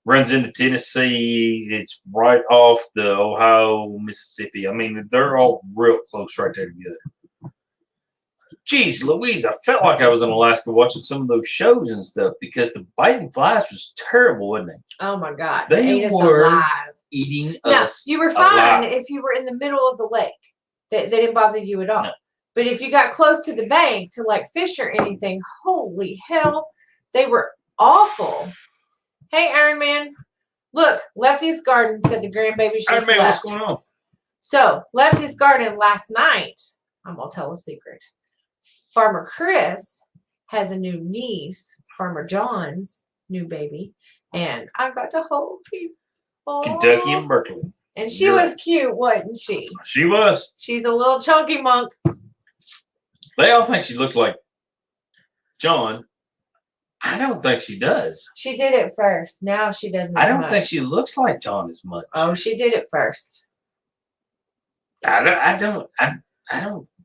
Runs into Tennessee. It's right off the Ohio, Mississippi. I mean, they're all real close right there together. Jeez Louise, I felt like I was in Alaska watching some of those shows and stuff because the biting flies was terrible, wasn't it? Oh my God. They ate us were alive. eating No, us. you were fine alive. if you were in the middle of the lake. They didn't bother you at all. No. But if you got close to the bank to like fish or anything, holy hell, they were awful. Hey, Iron Man. Look, Lefty's Garden said the grandbabies just Iron Man, left. what's going on? So, Lefty's Garden last night, I'm going to tell a secret. Farmer Chris has a new niece, Farmer John's new baby, and I got to hold people. Kentucky and Berkeley. And she was cute, wasn't she? She was. She's a little chunky monk. They all think she looks like John. I don't think she does. She did it first. Now she doesn't. I don't think she looks like John as much. Oh, she did it first. I don't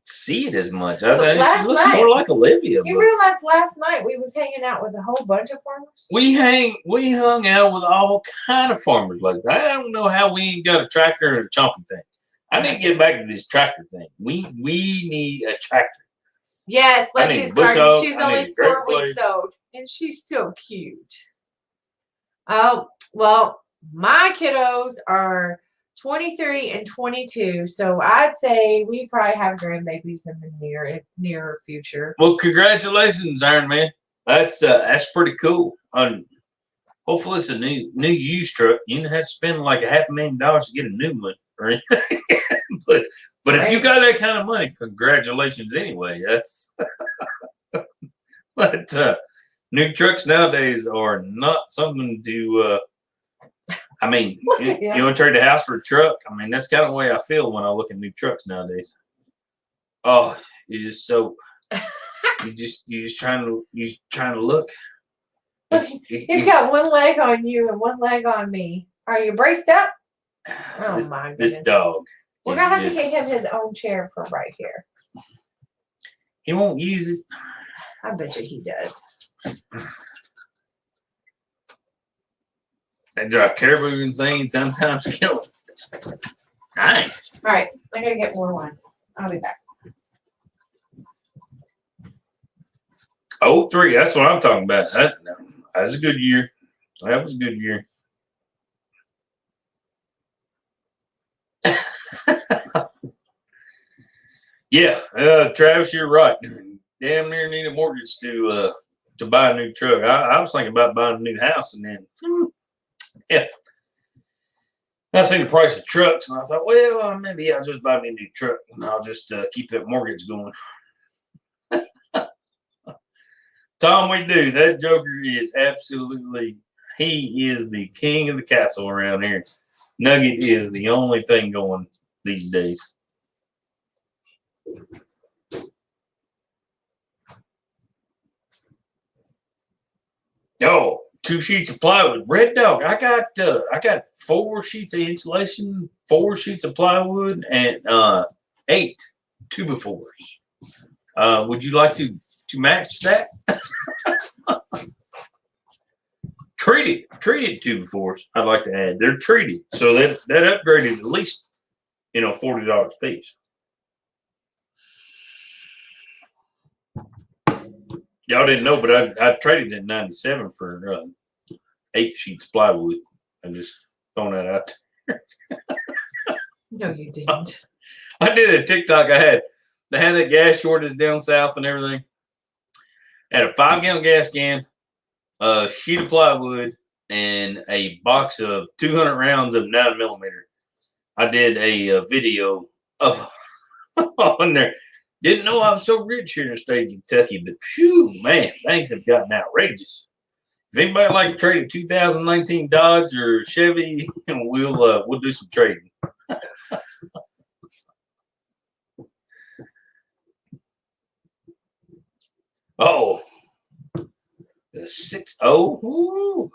see it as much. So I think she looks more like Olivia. You realize last night we was hanging out with a whole bunch of farmers? We hung out with all kind of farmers like that. I don't know how we ain't got a tractor and a chomping thing. I need to get back to this tractor thing. We need a tractor. Yes, Lefty's Garden. She's only 4 weeks old, and she's so cute. Oh, well, my kiddos are 23 and 22, so I'd say we probably have grandbabies in the near future. Well, congratulations, Iron Man. That's pretty cool. Hopefully it's a new used truck. You don't have to spend like $500,000 to get a new one or anything. but if you got that kind of money, congratulations anyway. That's but new trucks nowadays are not something to I mean, Yeah. you want to trade the house for a truck? I mean, that's kind of the way I feel when I look at new trucks nowadays. Oh, you just trying to look. He's got one leg on you and one leg on me. Are you braced up? Oh my goodness. This dog. We're gonna have to get him his own chair for right here. He won't use it. I bet you he does. They drive caribou insane, sometimes kill them. Nice. All right, I gotta get more wine. I'll be back. 03, that's what I'm talking about. That was a good year. That was a good year. Yeah, Travis, you're right. Damn near need a mortgage to buy a new truck. I was thinking about buying a new house, and then yeah, I seen the price of trucks, and I thought, well, maybe I'll just buy me a new truck, and I'll just keep that mortgage going. Tom, we do. That joker is absolutely. He is the king of the castle around here. Nugget is the only thing going these days. Oh, 2 sheets of plywood. Red Dog, I got 4 sheets of insulation, 4 sheets of plywood, and 8 2x4s. Would you like to match that? treated 2x4s. I'd like to add. They're treated, so that upgraded at least $40 a piece. Y'all didn't know, but I traded in '97 for 8 sheets of plywood. I'm just throwing that out there. No, you didn't. I did a TikTok. They had that gas shortage down south and everything. Had a 5-gallon gas can, a sheet of plywood, and a box of 200 rounds of 9mm. I did a video of on there. Didn't know I was so rich here in the state of Kentucky, but phew, man, things have gotten outrageous. If anybody like to trade a 2019 Dodge or Chevy, we'll do some trading. Oh, the 6.0. Woo.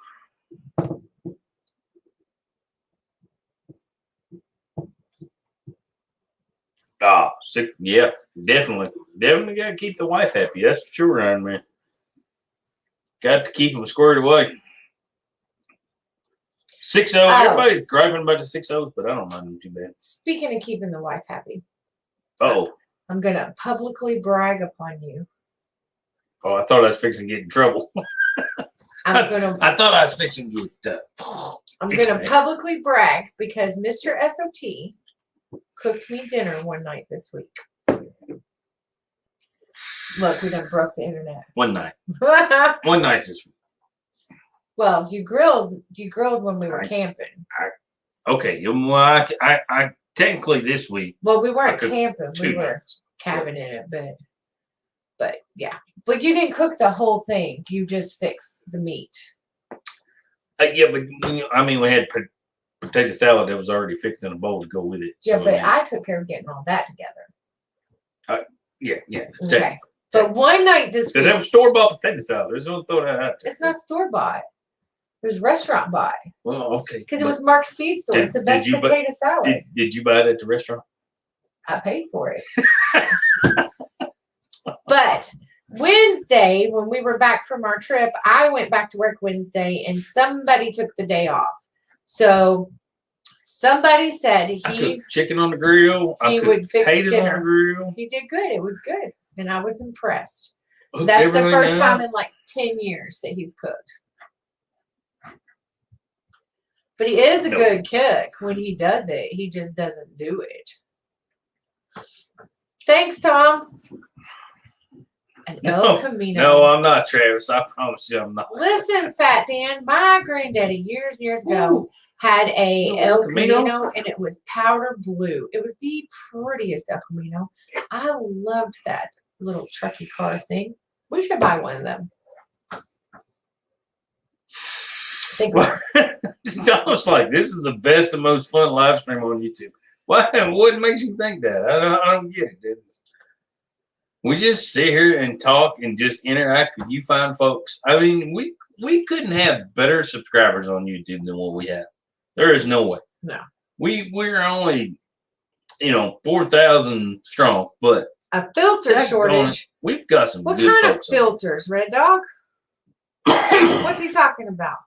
Ah, yeah, definitely got to keep the wife happy. That's for sure, Iron Man. Got to keep them squared away. 6.0. Everybody's griping about the 6.0s, but I don't mind them too bad. Speaking of keeping the wife happy. Oh, I'm gonna publicly brag upon you. Oh, I thought I was fixing to get in trouble. I thought I was fixing to get. I'm gonna publicly brag because Mr. S.O.T. cooked me dinner one night this week. Look, we done broke the internet. One night. One night this week. Well, you grilled when we were camping. Okay, well, I technically this week. Well, we weren't camping. We were nights. cabining it, but yeah. But you didn't cook the whole thing. You just fixed the meat. Yeah, but I mean, we had potato salad that was already fixed in a bowl to go with it. Yeah, so, but I took care of getting all that together. Yeah. Okay. But one night this week. That was store-bought potato salad. There's no throw that out there. It's not store-bought. It was restaurant-bought. Well, okay. Because it was Mark's Feed Store. It's the best potato salad. Did you buy it at the restaurant? I paid for it. But Wednesday, when we were back from our trip, I went back to work Wednesday and somebody took the day off. So somebody said I cooked chicken on the grill. He would fix potatoes dinner. on the grill. He did good. It was good. And I was impressed. Hooked That's the everything first down. time in like 10 years that he's cooked. But he is a good cook. When he does it, he just doesn't do it. Thanks, Tom. An El Camino. No, I'm not, Travis. I promise you I'm not. Listen, Fat Dan, my granddaddy years ago had a El Camino and it was powder blue. It was the prettiest El Camino. I loved that little trucky car thing. We should buy one of them. It's almost like this is the best and most fun live stream on YouTube. What makes you think that? I don't get it. We just sit here and talk and just interact with you fine folks. I mean, we couldn't have better subscribers on YouTube than what we have. There is no way. No. We're only, 4,000 strong, but a filter shortage. We've got some what good kind folks of filters, Red Dog? What's he talking about?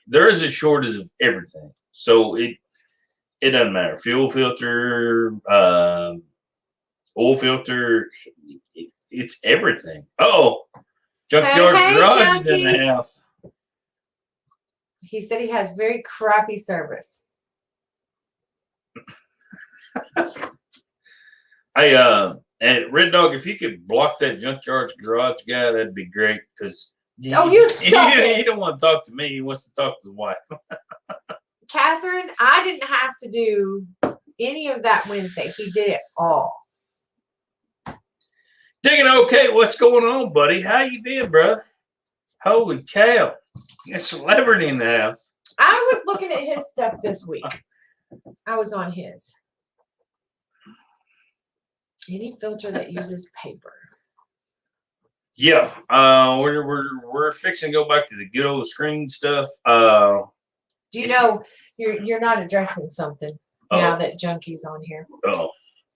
There is a shortage of everything. So it doesn't matter. Fuel filter, oil filter, it's everything. Oh, Junkyard Garage is in the house. He said he has very crappy service. Hey, and Red Dog, if you could block that Junkyard Garage guy, that'd be great. Because you stop it. He don't want to talk to me. He wants to talk to his wife. Catherine, I didn't have to do any of that Wednesday. He did it all. Digging okay, what's going on, buddy? How you been, brother? Holy cow. You got celebrity in the house. I was looking at his stuff this week. I was on his. Any filter that uses paper. Yeah. We're fixing to go back to the good old screen stuff. Do you know you're not addressing something now that Junkie's on here? Oh.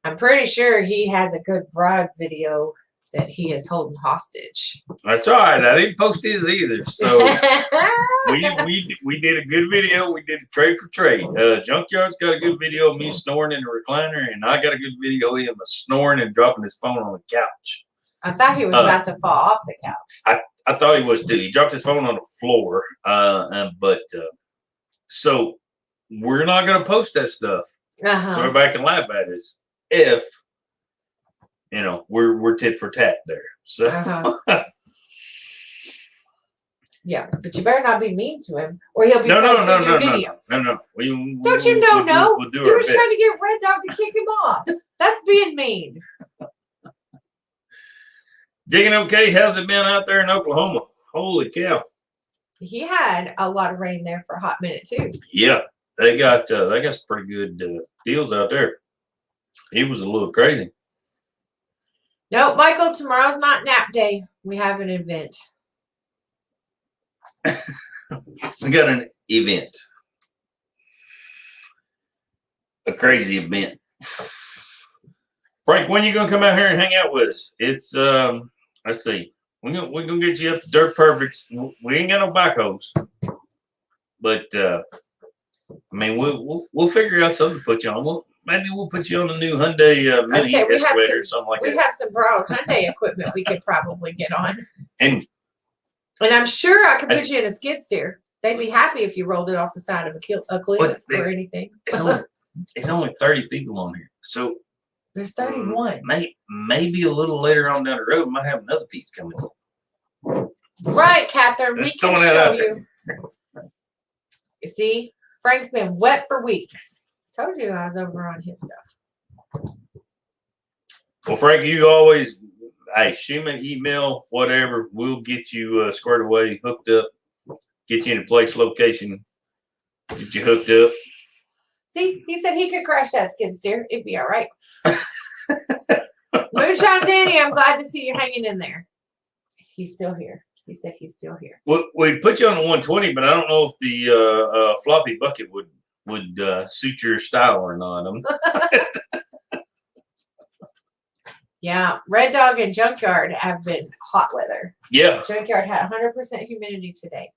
I'm pretty sure he has a good vlog video that he is holding hostage. That's all right. I didn't post his either. So we did a good video. We did a trade for trade. Junkyard's got a good video of me snoring in the recliner, and I got a good video of him snoring and dropping his phone on the couch. I thought he was about to fall off the couch. I thought he was too. He dropped his phone on the floor. So we're not going to post that stuff. So everybody can laugh at us if we're tit for tat there. So yeah, but you better not be mean to him, or he'll be no. video. No. Don't you know? We'll do he our was best. trying to get Red Dog to kick him off. That's being mean. Digging okay? How's it been out there in Oklahoma? Holy cow! He had a lot of rain there for a hot minute too. Yeah, they got some pretty good deals out there. He was a little crazy. No, Michael, tomorrow's not nap day. We have an event. We got an event. A crazy event. Frank, when you gonna come out here and hang out with us? It's let's see. We're gonna get you up to Dirt Perfect. We ain't got no backhoes. But I mean we'll figure out something to put you on. maybe we'll put you on a new Hyundai Mini say, we have excavator or something like We that. have some borrowed Hyundai equipment we could probably get on. And I'm sure I could put you in a skid steer. They'd be happy if you rolled it off the side of a cliff or anything. it's only 30 people on here. So there's 31. Maybe a little later on down the road, we might have another piece coming up. Right, Catherine. Just we can throwing that show out you. You see, Frank's been wet for weeks. Told you I was over on his stuff. Well, Frank, you always, hey, shoot me an email, whatever. We'll get you squared away, hooked up, get you in a place, location, get you hooked up. See, he said he could crash that skid steer. It'd be all right. Moonshine Danny, I'm glad to see you hanging in there. He's still here. He said he's still here. We'd put you on the 120, but I don't know if the floppy bucket would suit your style or not. Yeah, Red Dog and Junkyard have been hot weather. Yeah. Junkyard had 100% humidity today.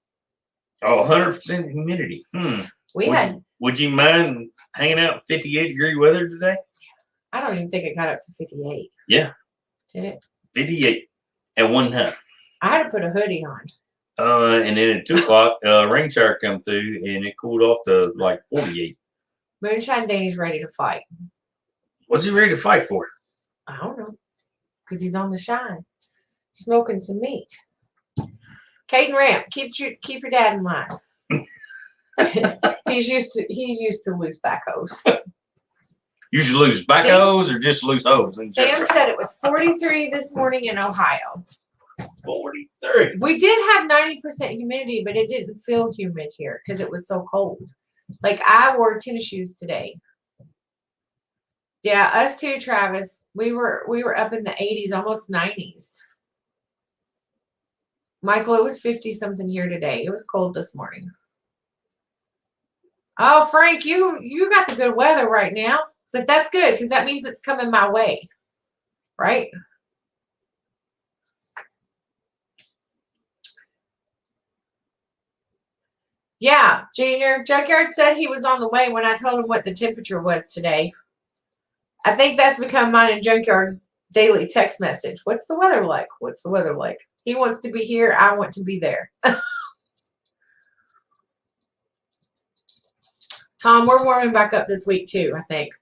Oh, 100% humidity. Would you mind hanging out in 58-degree weather today? I don't even think it got up to 58. Yeah. Did it? 58 at one time. I had to put a hoodie on. And then at 2 o'clock, rain shower come through, and it cooled off to like 48. Moonshine Danny's ready to fight. What's he ready to fight for? I don't know. Because he's on the shine. Smoking some meat. Caden Ramp, keep your dad in line. He's used to loose backhoes. Usually lose backhoes or just loose hose? Sam said it was 43 this morning in Ohio. 43. We did have 90% humidity, but it didn't feel humid here because it was so cold. Like I wore tennis shoes today. Yeah, us too, Travis. We were up in the 80s, almost 90s. Michael, it was 50 something here today. It was cold this morning. Oh, Frank, you got the good weather right now, but that's good because that means it's coming my way, right? Yeah, Junior. Junkyard said he was on the way when I told him what the temperature was today. I think that's become mine and Junkyard's daily text message. What's the weather like? What's the weather like? He wants to be here. I want to be there. Tom, we're warming back up this week too, I think.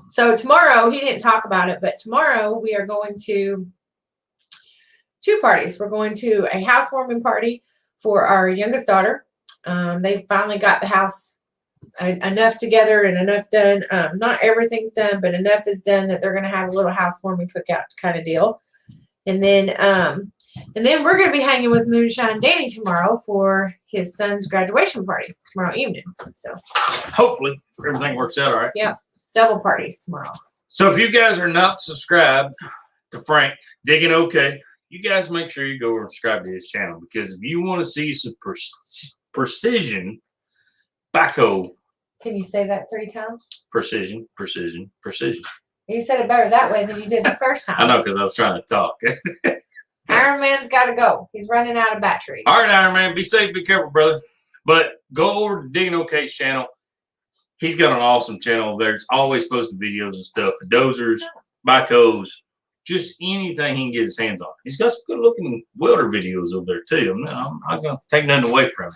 So tomorrow, he didn't talk about it, but tomorrow we are going to 2 parties. We're going to a housewarming party for our youngest daughter. They finally got the house enough together and enough done. Not everything's done, but enough is done that they're going to have a little housewarming cookout kind of deal. And then we're going to be hanging with Moonshine Danny tomorrow for his son's graduation party tomorrow evening. So hopefully everything works out all right. Yeah, double parties tomorrow. So if you guys are not subscribed to Frank Digging OK, you guys make sure you go and subscribe to his channel, because if you want to see some precision backhoe. Can you say that 3 times? Precision. You said it better that way than you did the first time. I know, because I was trying to talk. Iron Man's got to go. He's running out of battery. All right, Iron Man. Be safe. Be careful, brother. But go over to Digging OK's channel. He's got an awesome channel over there. It's always posting videos and stuff for dozers, backhoes, just anything he can get his hands on. He's got some good-looking welder videos over there, too. I'm not going to take nothing away from him.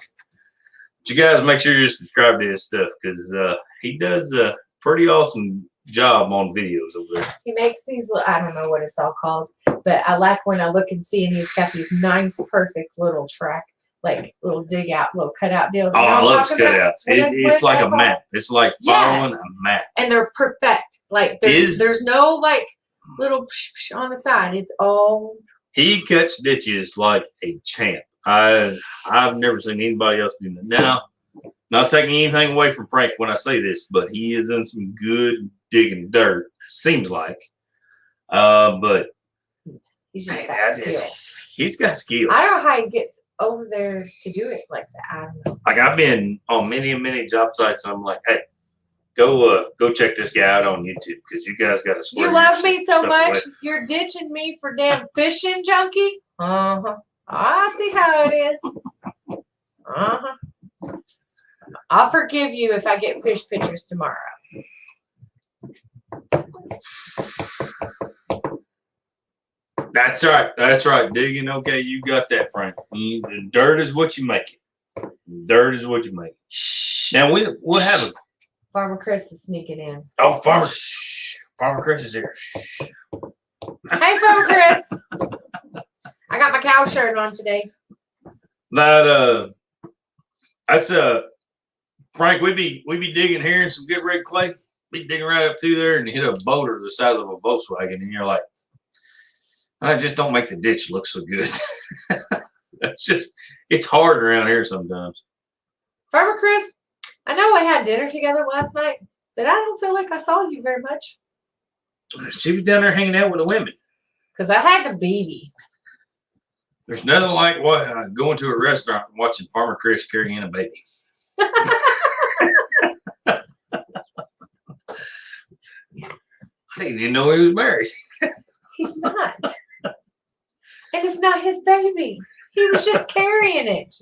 But you guys make sure you subscribe to his stuff, because he does a pretty awesome job on videos over there. He makes these, I don't know what it's all called, but I like when I look and see, and he's got these nice, perfect little track, like little dig out, little cutout deal. Oh, I love his cutouts. It's like a map. It's like following a map. And they're perfect. Like there's no like little on the side. It's all. He cuts ditches like a champ. I've never seen anybody else do that. Now, not taking anything away from Frank when I say this, but he is in some good digging dirt, seems like. But he's just got skills. He's got skills. I don't know how he gets over there to do it like that. I don't know. Like, I've been on many job sites. I'm like, hey, go check this guy out on YouTube, because you guys got to swear. You love me so much, you're ditching me for damn fishing junkie? Uh-huh. I see how it is. Uh-huh. I'll forgive you if I get fish pictures tomorrow. That's right. That's right. Digging. Okay, you got that, Frank. The dirt is what you make it. Dirt is what you make it. Shh. Now we'll have a. Farmer Chris is sneaking in. Oh, Farmer Chris is here. Shh. Hey, Farmer Chris. I got my cow shirt on today. That's Frank. We be digging here in some good red clay. Be digging right up through there and hit a boulder the size of a Volkswagen, and you're like, I just don't make the ditch look so good. It's hard around here sometimes. Farmer Chris, I know we had dinner together last night, but I don't feel like I saw you very much. She was down there hanging out with the women. Because I had the baby. There's nothing like going to a restaurant and watching Farmer Chris carry in a baby. I didn't even know he was married. He's not. And it's not his baby. He was just carrying it.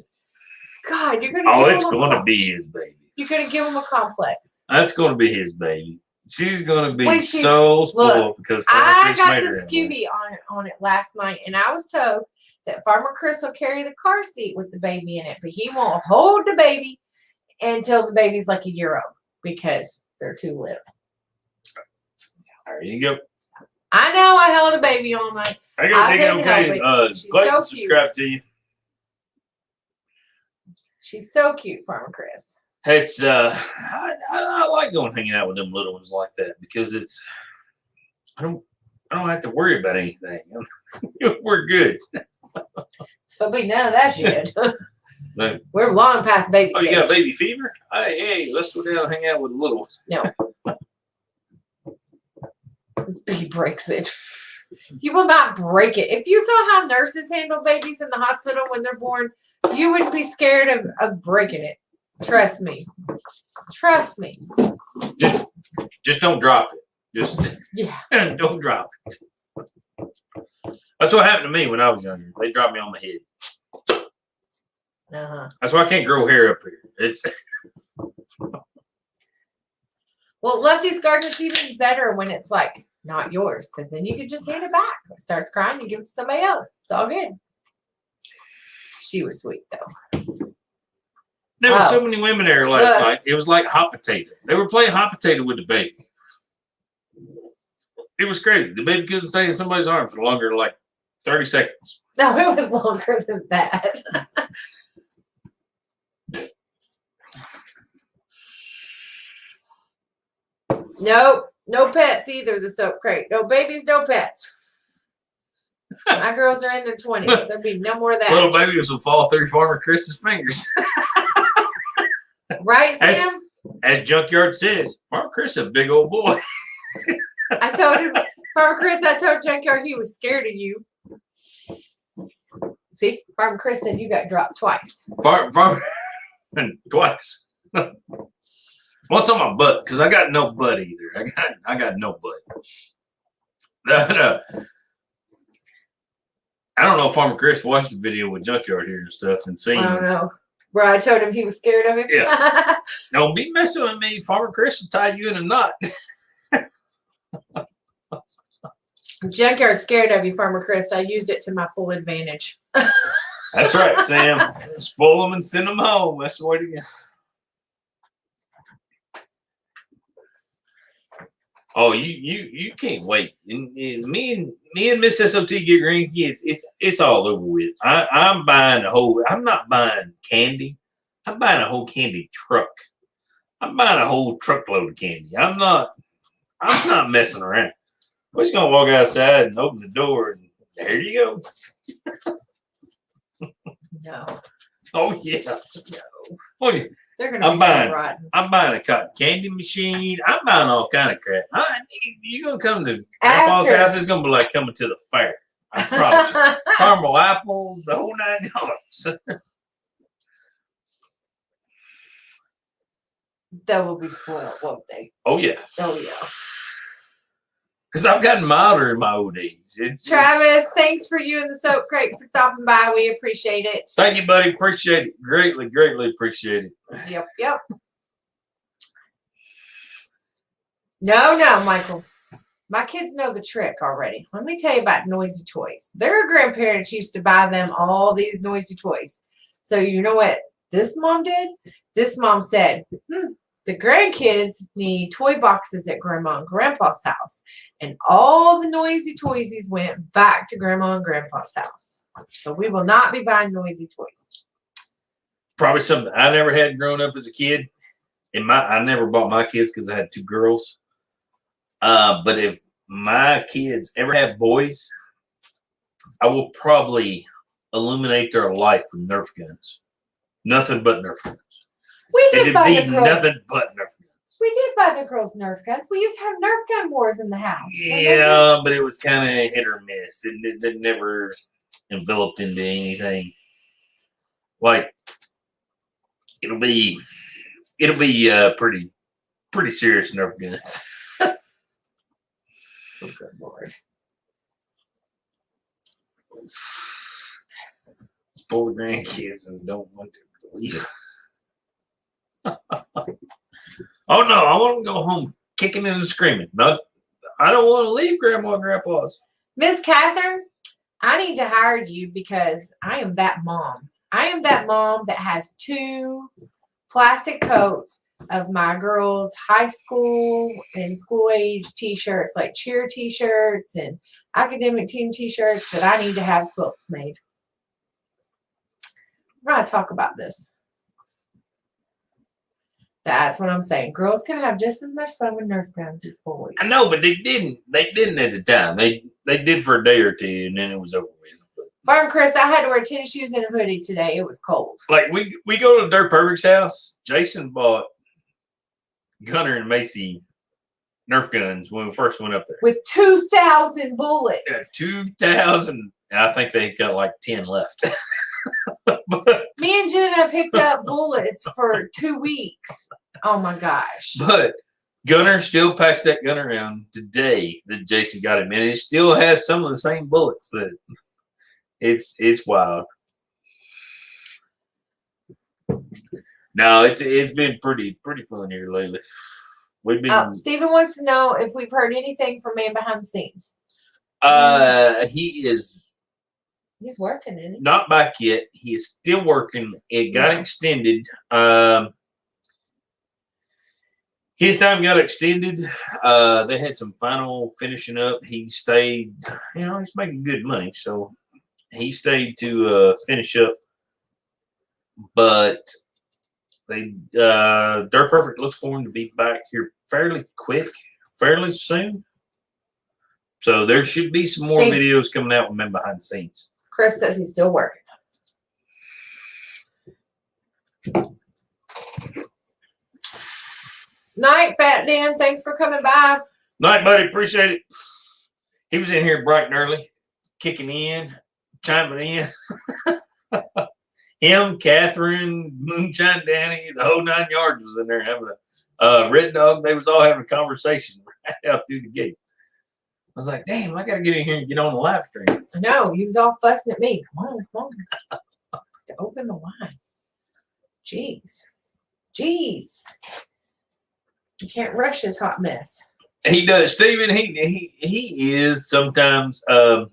God, you're going to Oh, it's going to be his baby. You're going to give him a complex. That's going to be his baby. She's going to be Wait, so spoiled because I got the Scooby on it last night, and I was told that Farmer Chris will carry the car seat with the baby in it, but he won't hold the baby until the baby's like a year old because they're too little. There you go. I know I held a baby on my. I got to okay. Glad to subscribe to you. She's so cute, Farmer Chris. It's I like going hanging out with them little ones like that because I don't have to worry about anything. We're good. So be none of that shit. We're long past baby stage. You got baby fever? Hey, let's go down and hang out with the little ones. No. He breaks it. You will not break it. If you saw how nurses handle babies in the hospital when they're born, you wouldn't be scared of breaking it. Trust me. Trust me. Just don't drop it. Just don't drop it. That's what happened to me when I was younger. They dropped me on my head. That's why I can't grow hair up here. It's well, Lefty's garden's even better when it's like not yours, because then you can just hand it back. It starts crying, you give it to somebody else. It's all good. She was sweet though. There were so many women there last night. It was like hot potato. They were playing hot potato with the baby. It was crazy. The baby couldn't stay in somebody's arms for longer than like 30 seconds. No, it was longer than that. Nope. No pets either, the soap crate. No babies, no pets. My girls are in their 20s. There'll be no more of that. Little babies will fall through Farmer Chris's fingers. Right, Sam? As Junkyard says, Farmer Chris is a big old boy. I told him, Farmer Chris, I told Junkyard he was scared of you. See, Farmer Chris said you got dropped twice. Farmer twice. Once on my butt, because I got no butt either. I got no butt. I don't know if Farmer Chris watched the video with Junkyard here and stuff and seen. I don't know. Where I told him he was scared of him. Yeah. Don't be messing with me. Farmer Chris will tie you in a knot. Junkyard's scared of you, Farmer Chris. I used it to my full advantage. That's right, Sam. Spoil them and send them home. That's the way to go. Oh, you can't wait. And me and Miss S.O.T. get grandkids. It's all over with. I'm buying a whole. I'm not buying candy. I'm buying a whole candy truck. I'm buying a whole truckload of candy. I'm not messing around. We're just gonna walk outside and open the door, and there you go. No. Oh yeah. No. Oh yeah. They're gonna be so rotten. I'm buying a cotton candy machine. I'm buying all kind of crap. You're gonna come to Grandpa's house. It's gonna be like coming to the fair. I promise you. Caramel apples, the whole 9 yards. They will be spoiled, won't they? Oh yeah. Oh yeah. Because I've gotten milder in my old age. Travis, thanks for you and the soap crate for stopping by. We appreciate it. Thank you, buddy. Appreciate it. Greatly, greatly appreciate it. Yep, yep. No, Michael. My kids know the trick already. Let me tell you about noisy toys. Their grandparents used to buy them all these noisy toys. So you know what this mom did? This mom said, the grandkids need toy boxes at Grandma and Grandpa's house. And all the noisy toysies went back to Grandma and Grandpa's house. So we will not be buying noisy toys. Probably something I never had growing up as a kid. I never bought my kids because I had 2 girls. But if my kids ever have boys, I will probably illuminate their life with Nerf guns. Nothing but Nerf guns. We did buy the girls. Nothing but Nerf guns. We did buy the girls Nerf guns. We used to have Nerf gun wars in the house. Yeah, but it was kind of hit or miss. It never enveloped into anything. Like it'll be pretty serious Nerf guns. Oh, good Lord. Spoil the grandkids and don't want to believe. Oh no, I want to go home kicking and screaming. No, I don't want to leave Grandma and Grandpa's. Miss Catherine, I need to hire you because I am that mom. I am that mom that has 2 plastic coats of my girls' high school and school age t-shirts, like cheer t-shirts and academic team t-shirts that I need to have quilts made. We're going to talk about this. That's what I'm saying. Girls can have just as much fun with Nerf guns as boys. I know, but they didn't. They didn't at the time. They did for a day or 2, and then it was over with. Farm Chris, I had to wear tennis shoes and a hoodie today. It was cold. Like we go to Dirt Perfect's house. Jason bought Gunner and Macy Nerf guns when we first went up there with 2,000 bullets. Yeah, 2,000. I think they got like 10 left. But, me and Jenna picked up bullets for 2 weeks. Oh my gosh! But Gunner still packs that gun around today that Jason got him, and it still has some of the same bullets. That it's wild. No, it's been pretty fun here lately. We've been. Stephen wants to know if we've heard anything from man behind the scenes. He's working, isn't he? Not back yet. He is still working. It got extended. His time got extended. They had some final finishing up. He stayed. He's making good money, so he stayed to finish up. But they Dirt Perfect looks for him to be back here fairly soon. So there should be some more videos coming out with men behind the scenes. Chris says he's still working. Night, Fat Dan. Thanks for coming by. Night, buddy. Appreciate it. He was in here bright and early, kicking in, chiming in. Him, Catherine, Moonshine Danny, the whole 9 yards was in there having a Red Dog. They was all having a conversation right out through the gate. I was like, damn, I got to get in here and get on the live stream. I know. He was all fussing at me. Come on. To open the line. Jeez. You can't rush this hot mess. He does. Stephen, he is sometimes, how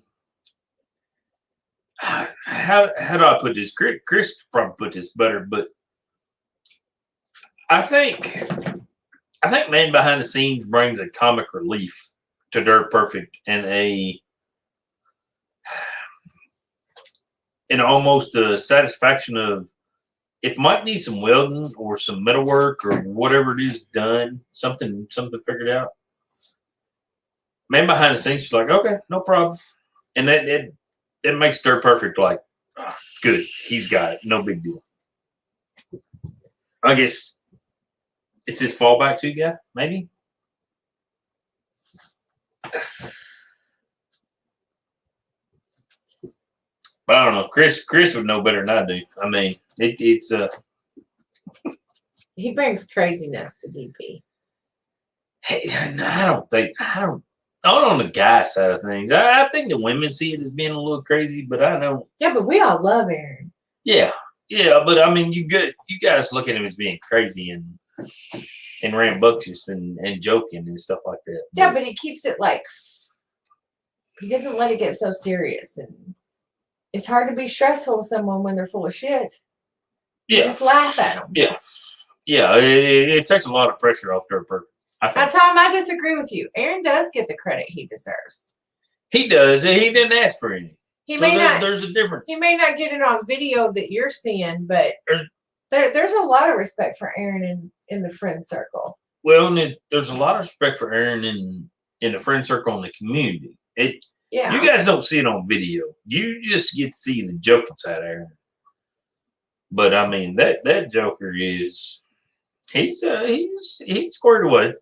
do I put this? Chris probably put this better, but I think man behind the scenes brings a comic relief to Dirt Perfect and almost a satisfaction of if Mike needs some welding or some metal work or whatever it is done, something figured out. Man behind the scenes is like, okay, no problem. And that makes Dirt Perfect like, oh, good, he's got it, no big deal. I guess it's his fallback to guy, maybe. But I don't know. Chris would know better than I do. I mean, it's he brings craziness to DP. Hey, on the guy side of things. I think the women see it as being a little crazy, but I don't. Yeah, but we all love Aaron. Yeah, but I mean, you guys look at him as being crazy, and and rambunctious and joking and stuff like that. Yeah, but he keeps it like he doesn't let it get so serious, and it's hard to be stressful with someone when they're full of shit. You yeah, just laugh at them. yeah. It takes a lot of pressure off Dirt Perfect. I think. Tom, I disagree with you. Aaron does get the credit he deserves. He does. He didn't ask for any. He So may not. There's a difference. He may not get it on video that you're seeing, but there's a lot of respect for Aaron in the friend circle. Well, there's a lot of respect for Aaron in the friend circle and the community. Yeah. You guys don't see it on video. You just get to see the joking side of Aaron. But I mean that Joker is he's squared away.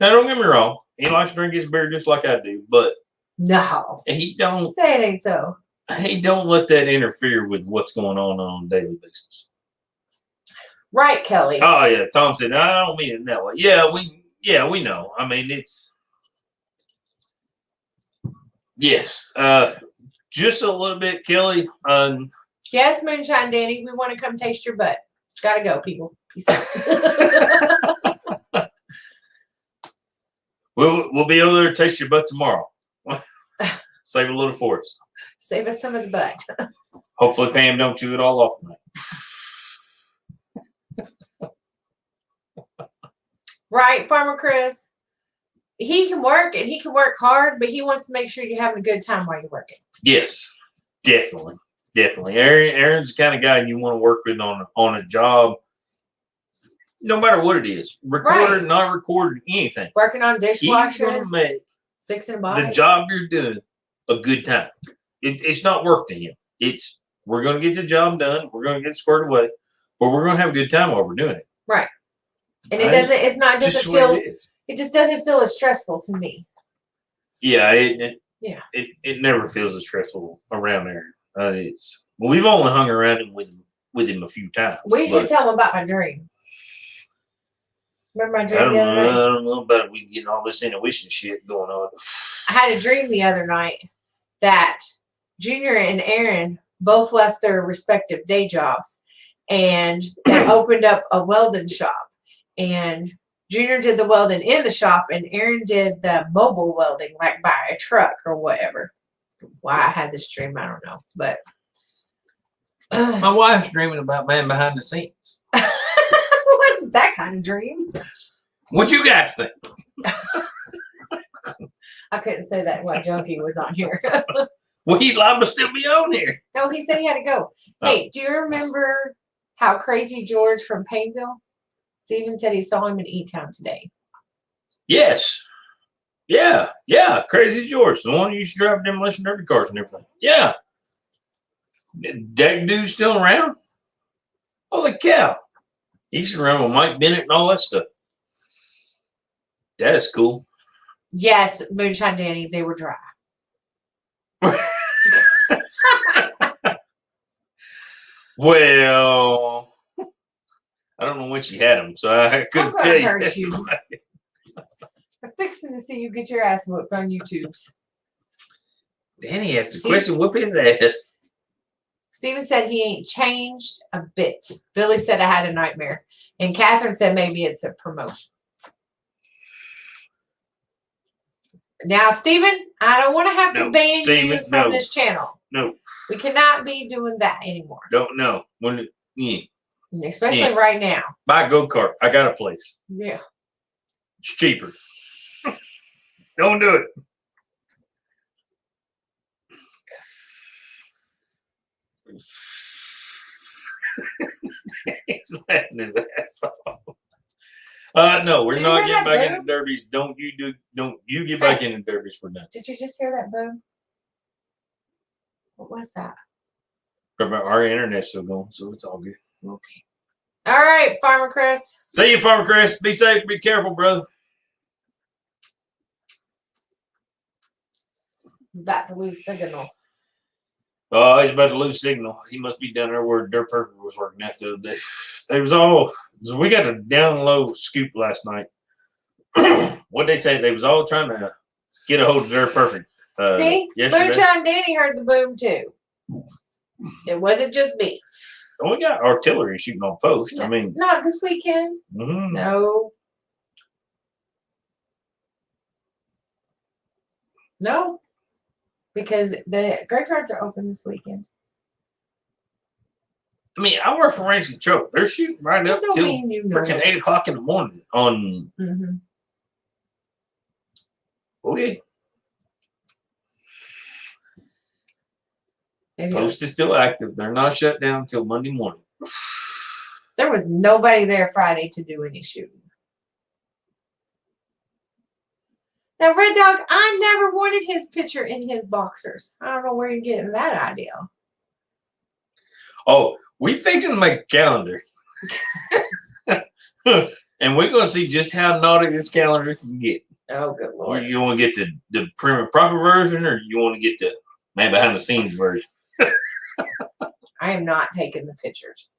Now don't get me wrong, he likes to drink his beer just like I do, but no, he don't say it ain't so. He don't let that interfere with what's going on a daily basis. Right, Kelly. Oh yeah, Tom said, no, I don't mean it that way. Yeah, we know. I mean it's yes. Just a little bit, Kelly. Yes, Moonshine Danny, we want to come taste your butt. Gotta go, people. Peace out. We'll be able to taste your butt tomorrow. Save a little for us. Save us some of the butt. Hopefully Pam don't chew it all off tonight. Right, Farmer Chris. He can work and he can work hard, but he wants to make sure you're having a good time while you're working. Yes, definitely. Aaron's the kind of guy you want to work with on a job, no matter what it is. Recorded, not recorded, anything. Working on dishwasher. He's going to make fixing a bike. The job you're doing a good time. It's not work to him. We're going to get the job done. We're going to get squared away, but we're going to have a good time while we're doing it. Right. And it just doesn't feel as stressful to me. Yeah, it never feels as stressful around there. We've only hung around with him a few times. We should tell him about my dream. Remember my dream the other night? I don't know about we getting all this intuition shit going on. I had a dream the other night that Junior and Aaron both left their respective day jobs and they opened up a welding shop. And Junior did the welding in the shop and Aaron did the mobile welding, like by a truck or whatever. Why I had this dream, I don't know. But my wife's dreaming about man behind the scenes. It wasn't that kind of dream. What you guys think? I couldn't say that while Junkie was on here. Well, he'd liable to still be on here. No, he said he had to go. Hey, do you remember how Crazy George from Painville? Steven said he saw him in E-Town today. Yes. Yeah. Crazy George. The one who used to drive demolition derby cars and everything. Yeah. That dude's still around? Holy cow. He used to run with Mike Bennett and all that stuff. That is cool. Yes, Moonshine Danny, they were dry. Well, I don't know when she had them, so I couldn't tell you. Hurt you. I'm fixing to see you get your ass whooped on YouTube. Danny asked the question, whoop his ass. Steven said he ain't changed a bit. Billy said I had a nightmare. And Catherine said maybe it's a promotion. Now, Steven, I don't want to have to ban you from this channel. No. We cannot be doing that anymore. No. Especially right now. Buy a go-kart. I got a place. Yeah. It's cheaper. Don't do it. He's laughing his ass off. No, we're not getting back into derbies. Don't you get back into derbies. We're done. Did you just hear that boom? What was that? Our internet's still going, so it's all good. Okay. All right, Farmer Chris. See you, Farmer Chris. Be safe. Be careful, brother. He's about to lose signal. Oh, he's about to lose signal. He must be down there where Dirt Perfect was working at the other day. We got a down low scoop last night. What they say? They was all trying to get a hold of Dirt Perfect. See? Yesterday. Moonshine Danny heard the boom too. It wasn't just me. we got artillery shooting on post. I mean, not this weekend. No. No. Because the graveyards are open this weekend. I mean, I work for Ranch and Choke. They're shooting right up till freaking 8 o'clock in the morning on. Okay. Post is still active. They're not shut down until Monday morning. There was nobody there Friday to do any shooting. Now, Red Dog, I never wanted his picture in his boxers. I don't know where you're getting that idea. Oh, we thinking to make a calendar. And we're going to see just how naughty this calendar can get. Oh, good Lord. You want to get the prim and proper version, or you want to get the man behind the scenes version? I am not taking the pictures.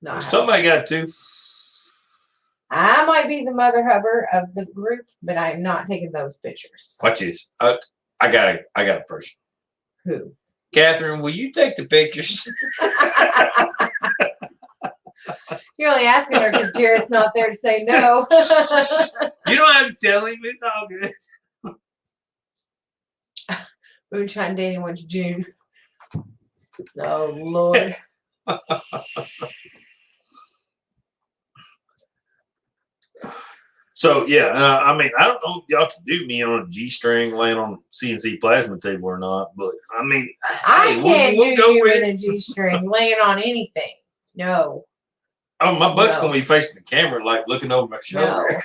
No. Somebody got to. I might be the mother hubber of the group, but I am not taking those pictures. Watch this. I got a person. Who? Catherine, will you take the pictures? You're only asking her because Jared's not there to say no. You don't have to tell him. It's all good. Moonshine dating went to June. Oh, Lord. So, yeah, I mean, I don't know if y'all can do me on a G-string laying on a CNC plasma table or not, but, I mean, I can't do you with a G-string laying on anything. No. Oh, my butt's going to be facing the camera, like looking over my shoulder.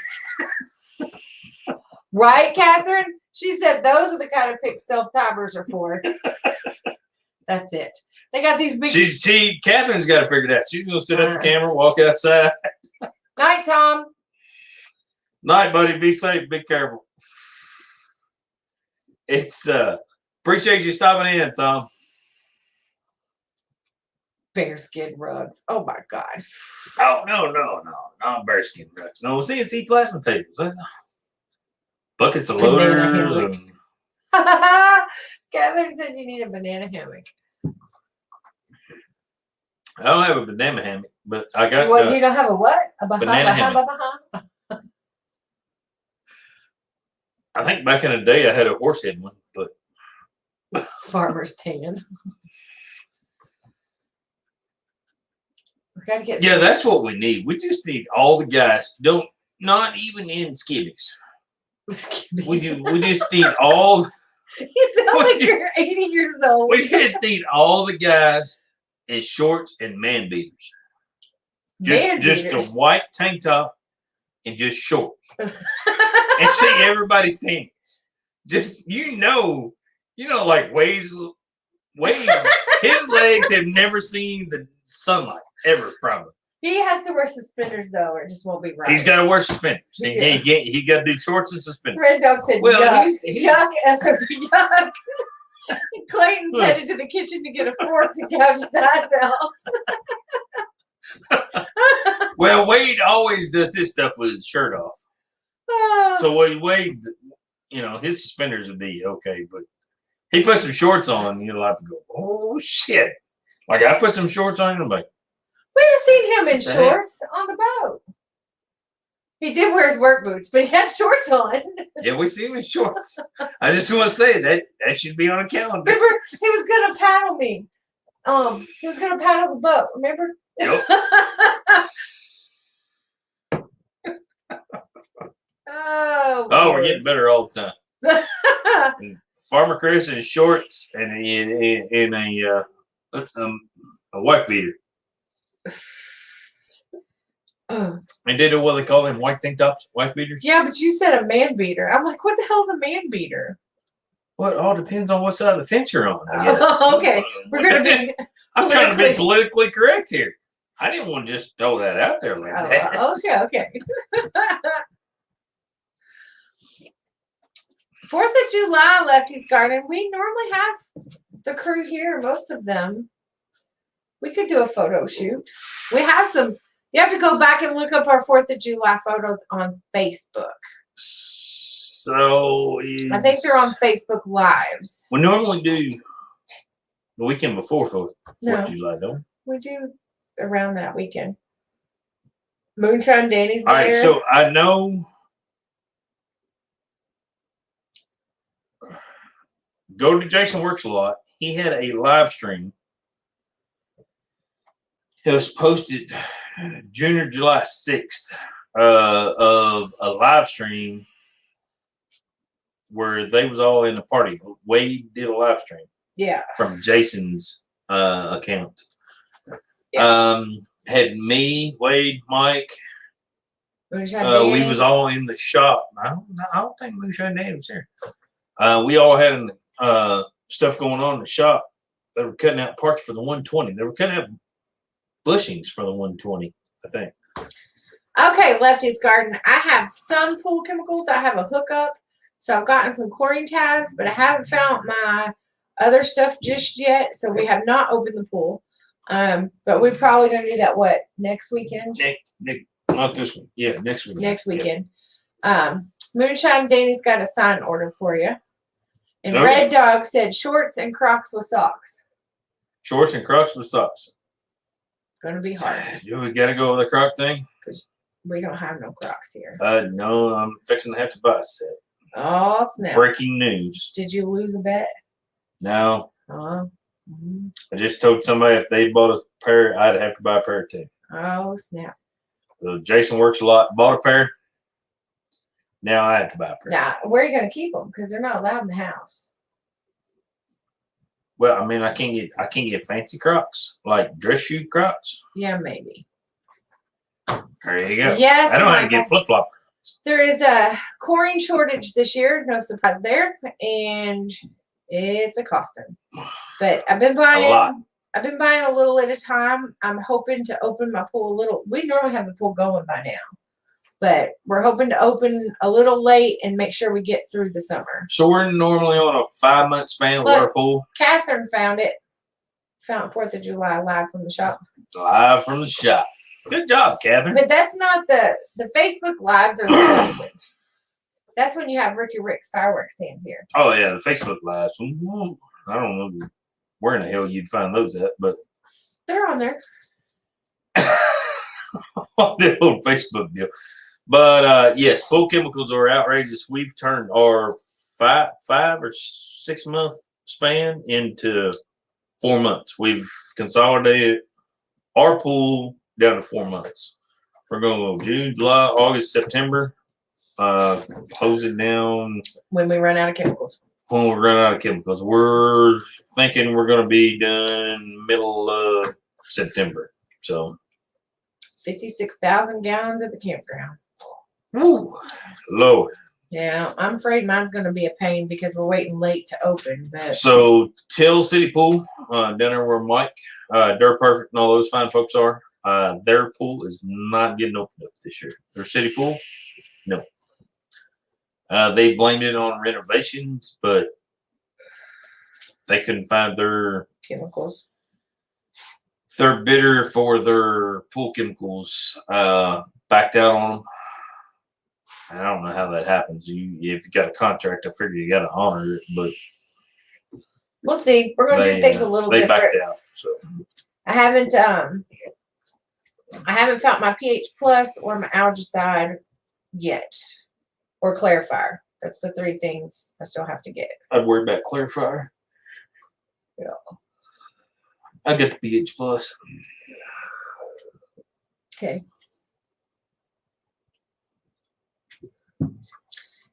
No. Right, Catherine? She said those are the kind of pics self-timers are for. That's it. They got these big... Catherine's got to figure it out. She's going to sit up the camera, walk outside. Night, Tom. Night, buddy. Be safe. Be careful. It's, appreciate you stopping in, Tom. Bearskin rugs. Oh, my God. Oh, no. Not bearskin rugs. No, CNC plasma tables. Buckets of loaders. And... Catherine said you need a banana hammock. I don't have a banana hammock, but I got. You don't have a what? A banana hammock. I think back in the day I had a horse head one, but farmer's tan. We gotta get. Yeah, that's what we need. We just need all the guys. Not even in skibbies. We just need all. You sound like you're 80 years old. We just need all the guys in shorts and man beaters. Just a white tank top and just shorts. And see everybody's tans. Just like Wade's his legs have never seen the sunlight ever, probably. He has to wear suspenders though, or it just won't be right. He's got to wear suspenders. He got to do shorts and suspenders. Red Dog said, yuck, S.O.T, yuck. Clayton's headed to the kitchen to get a fork to gouge his eyes out. Well, Wade always does his stuff with his shirt off. So Wade, his suspenders would be okay, but he put some shorts on, and you'll have to go, oh shit! Like I put some shorts on, and I'm like, we've seen him in shorts on the boat. He did wear his work boots, but he had shorts on. Yeah, we see him in shorts. I just want to say that should be on a calendar. Remember, he was gonna paddle me. He was gonna paddle the boat. Remember? Yep. Oh, we're getting better all the time. Farmer Chris in shorts and in a wife beater. And they do what they call them white tank tops, wife beaters. Yeah, but you said a man beater. I'm like, what the hell's a man beater? Well, it all depends on what side of the fence you're on. Okay, we're gonna be. I'm trying to be politically correct here. I didn't want to just throw that out there like that. Okay. 4th of July, Lefty's Garden. We normally have the crew here, most of them. We could do a photo shoot. We have some. You have to go back and look up our 4th of July photos on Facebook. So I think they're on Facebook Lives. We normally do the weekend before 4th of July, don't we? we do around that weekend. Moonshine Danny's there. All right, so I know. Go to Jason Works a Lot. He had a live stream. It was posted June or July 6th of a live stream where they was all in the party. Wade did a live stream. Yeah. From Jason's account. Yeah. Had me, Wade, Mike. Moonshine Danny. We was all in the shop. I don't think Moonshine Danny was here. We all had stuff going on in the shop. They were cutting out parts for the 120. They were cutting out bushings for the 120, I think. Okay, Lefty's Garden. I have some pool chemicals. I have a hookup. So I've gotten some chlorine tabs, but I haven't found my other stuff just yet. So we have not opened the pool. But we're probably going to do that, next weekend? Not this one. Yeah, next weekend. Next weekend. Yeah. Moonshine Danny's got a sign order for you. And Okay. Red Dog said shorts and Crocs with socks. Shorts and Crocs with socks. Gonna be hard. We got to go with the Croc thing? Because we don't have no Crocs here. No, I'm fixing to have to buy a set. Oh, snap. Breaking news. Did you lose a bet? No. Mm-hmm. I just told somebody if they bought a pair, I'd have to buy a pair too. Oh, snap. So Jason Works a Lot, bought a pair. Now I have to buy a pair. Now, where are you going to keep them? Because they're not allowed in the house. Well, I mean, I can't get fancy Crocs, like dress shoe Crocs. Yeah, maybe. There you go. Yes, I don't have to Michael. get flip flop. There is a chlorine shortage this year. No surprise there. And it's a costing. But I've been buying A lot. I've been buying a little at a time. I'm hoping to open my pool a little. We normally have the pool going by now. But we're hoping to open a little late and make sure we get through the summer. So we're normally on a 5-month span with our pool. Catherine found it. Found 4th of July live from the shop. Live from the shop. Good job, Catherine. But that's not the Facebook lives are the other ones. That's when you have Ricky Rick's fireworks stands here. Oh yeah, the Facebook lives. I don't know where in the hell you'd find those at, but they're on there. The old Facebook deal. But yes, pool chemicals are outrageous. We've turned our 5 or 6 month span into 4 months. We've consolidated our pool down to 4 months. We're going to go June, July, August, September. Close it down when we run out of chemicals. When we run out of chemicals. We're thinking we're going to be done middle of September. So 56,000 gallons at the campground. Woo, Lord. Yeah, I'm afraid mine's going to be a pain because we're waiting late to open. But so Till City Pool, down there where Mike, Dirt Perfect, and all those fine folks are, their pool is not getting opened up this year. Their city pool, no. They blamed it on renovations, but they couldn't find their chemicals. Their bidder for their pool chemicals backed out on them. I don't know how that happens. If you got a contract, I figure you got to honor it, but we'll see. We're going to do things a little different. They backed out. So I haven't found my pH plus or my algicide yet, or clarifier. That's the 3 things I still have to get. I'd worry about clarifier. Yeah. I get the pH plus. Okay.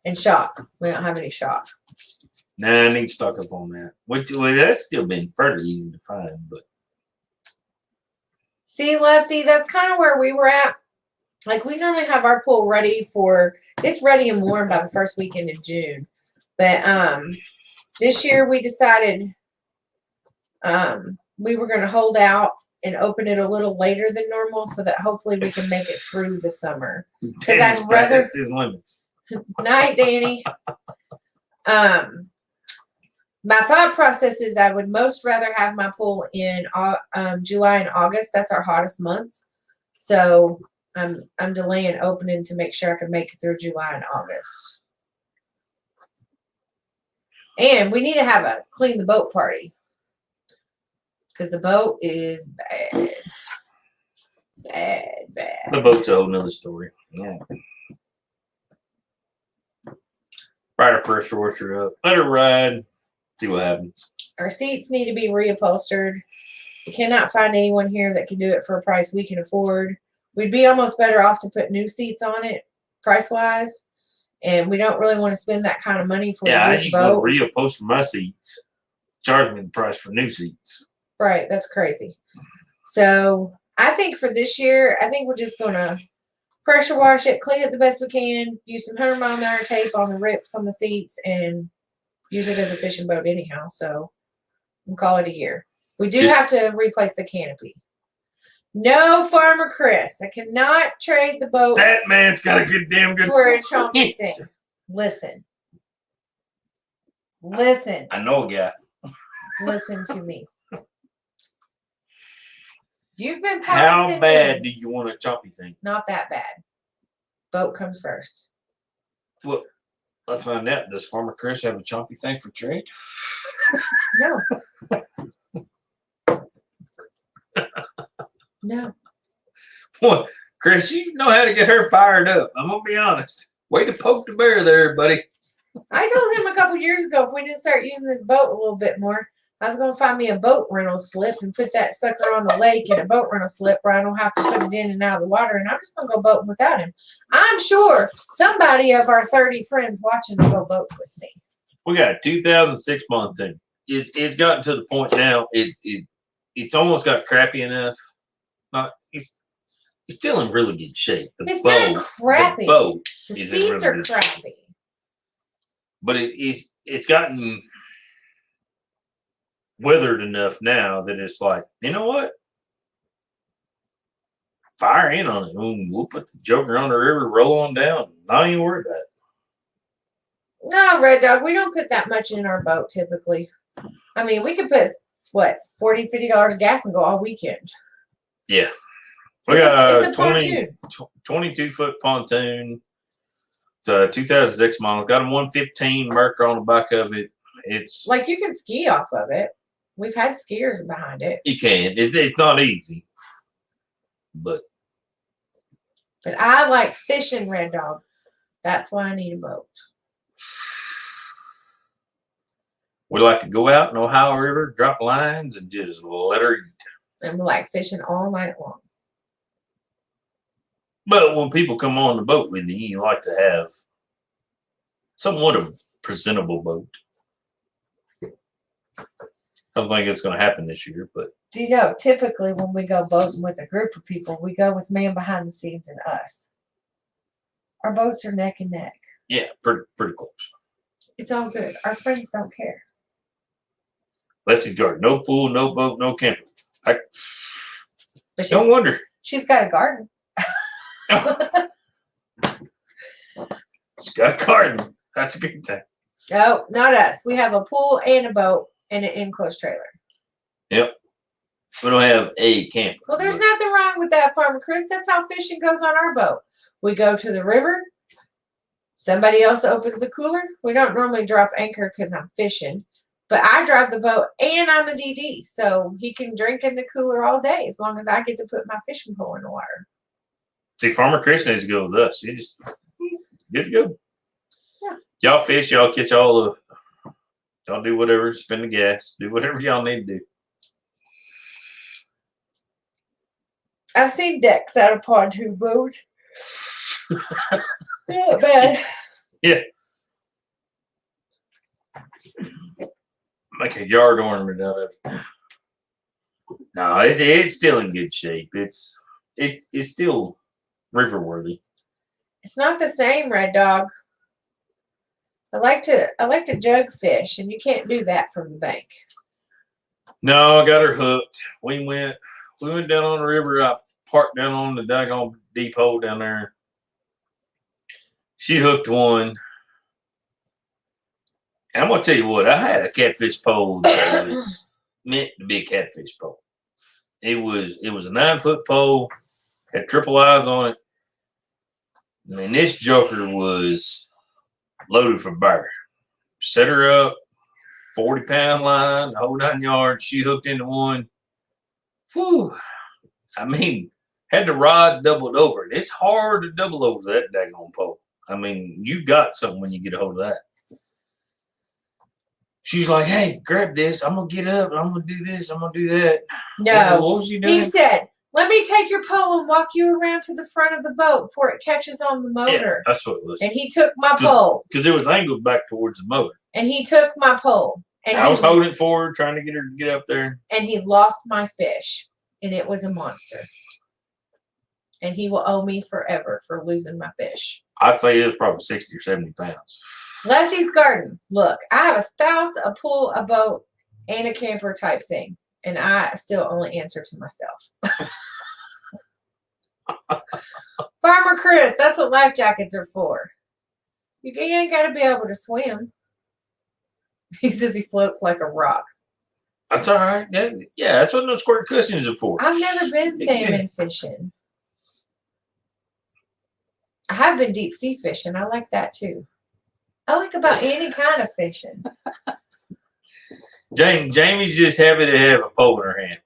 And shock. We don't have any shock. Nah, I need to stock up on that. Well, that's still been fairly easy to find, but see, Lefty, that's kind of where we were at. Like, we normally have our pool ready it's ready and warm by the first weekend of June. But this year we decided we were going to hold out and open it a little later than normal so that hopefully we can make it through the summer. Because I'd rather his limits. Night, Danny. My thought process is I would most rather have my pool in July and August. That's our hottest months. So I'm delaying opening to make sure I can make it through July and August. And we need to have a clean the boat party. because the boat is bad. Bad. The boat's a whole nother story. Yeah. Ride her pressure washer up. Let her ride. See what happens. Our seats need to be reupholstered. We cannot find anyone here that can do it for a price we can afford. We'd be almost better off to put new seats on it, price-wise. And we don't really want to spend that kind of money for this you boat. go reupholster my seats. Charge me the price for new seats. Right, that's crazy. So I think for this year, I think we're just gonna pressure wash it, clean it the best we can, use some 100-mile-an-hour tape on the rips on the seats, and use it as a fishing boat anyhow. So we'll call it a year. We do have to replace the canopy. No, Farmer Chris, I cannot trade the boat. That man's got a good damn good for a chunky thing. Listen. I know a guy. Listen to me. You've been How promising bad me. do you want a choppy thing? Not that bad. Boat comes first. Well, let's find out. Does Farmer Chris have a choppy thing for trade? No. No. Boy, Chris, you know how to get her fired up. I'm gonna be honest. Way to poke the bear there, buddy. I told him a couple years ago if we didn't start using this boat a little bit more, I was gonna find me a boat rental slip and put that sucker on the lake in a boat rental slip where I don't have to put it in and out of the water, and I'm just gonna go boating without him. I'm sure somebody of our 30 friends watching will go boat with me. We got a 2006 pontoon. It's gotten to the point now. It's almost got crappy enough. Not it's still in really good shape. It's not crappy. The boat The is seats really are good crappy. shape. But it's gotten weathered enough now that it's like, you know what? Fire in on it. We'll put the Joker on the river, roll on down. Not even worried about it. No, Red Dog, we don't put that much in our boat typically. I mean, we could put, what, $40, $50 gas and go all weekend. Yeah. We got it's a pontoon. 22-foot pontoon. It's 2006 model. Got a 115 marker on the back of it. It's like you can ski off of it. We've had skiers behind it. You can. It's not easy. But I like fishing, Red Dog. That's why I need a boat. We like to go out in Ohio River, drop lines, and just let her eat. And we like fishing all night long. But when people come on the boat with you like to have somewhat of a presentable boat. I don't think it's going to happen this year, but. Do you know, typically when we go boating with a group of people, we go with man behind the scenes and us. Our boats are neck and neck. Yeah, pretty close. It's all good. Our friends don't care. Lefty's garden. No pool, no boat, no camper. No wonder. She's got a garden. She's got a garden. That's a good thing. No, not us. We have a pool and a boat and an enclosed trailer. Yep. We don't have a camper. Well, there's nothing wrong with that, Farmer Chris. That's how fishing goes on our boat. We go to the river. Somebody else opens the cooler. We don't normally drop anchor because I'm fishing. But I drive the boat and I'm a DD. So he can drink in the cooler all day as long as I get to put my fishing pole in the water. See, Farmer Chris needs to go with us. You just good to go. Yeah. Y'all fish, y'all catch all the, y'all do whatever, spend the gas, do whatever y'all need to do. I've seen decks out of pontoon boat. Yeah, bad. Yeah. Make a yard ornament out of it. No, it's still in good shape. It's still river worthy. It's not the same, Red Dog. I like to jug fish, and you can't do that from the bank. No, I got her hooked. We went down on the river. I parked down on the daggone deep hole down there. She hooked one. And I'm gonna tell you what, I had a catfish pole that was meant to be a catfish pole. It was a 9-foot pole, had triple eyes on it. I mean, this joker was loaded for bear. Set her up, 40-pound line, the whole 9 yards. She hooked into one. whew, I mean, had the rod doubled over it. It's hard to double over that daggone pole. I mean, you got something when you get a hold of that. She's like, hey, grab this. I'm going to get up. I'm going to do this. I'm going to do that. No. What was she doing? He said, let me take your pole and walk you around to the front of the boat before it catches on the motor. Yeah, that's what it was. And he took my pole. Because it was angled back towards the motor. And he took my pole. And I was holding it forward, trying to get her to get up there. And he lost my fish. And it was a monster. And he will owe me forever for losing my fish. I'd say it was probably 60 or 70 pounds. Lefty's garden. Look, I have a spouse, a pool, a boat, and a camper type thing. And I still only answer to myself. Farmer Chris, that's what life jackets are for. You ain't got to be able to swim. He says he floats like a rock. That's all right. Yeah, that's what those squirt cushions are for. I've never been salmon fishing. I have been deep sea fishing. I like that too. I like about any kind of fishing. Jamie's just happy to have a pole in her hand.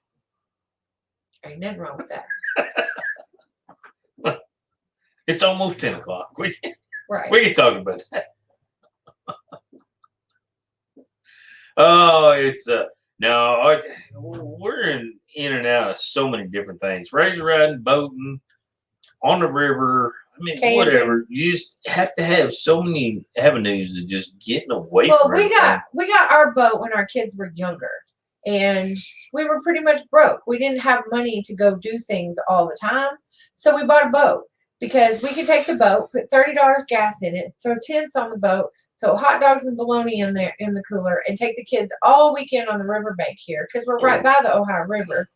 Ain't nothing wrong with that. It's almost 10 o'clock. Right. We can talk about that. Oh, it's no, we're in and out of so many different things. Razor riding, boating, on the river. I mean, Camping. whatever. You just have to have so many avenues of just getting away Well, from we everything. got our boat when our kids were younger, and we were pretty much broke. We didn't have money to go do things all the time, so we bought a boat because we could take the boat, put $30 gas in it, throw tents on the boat, throw hot dogs and bologna in there in the cooler, and take the kids all weekend on the riverbank here because we're right by the Ohio River,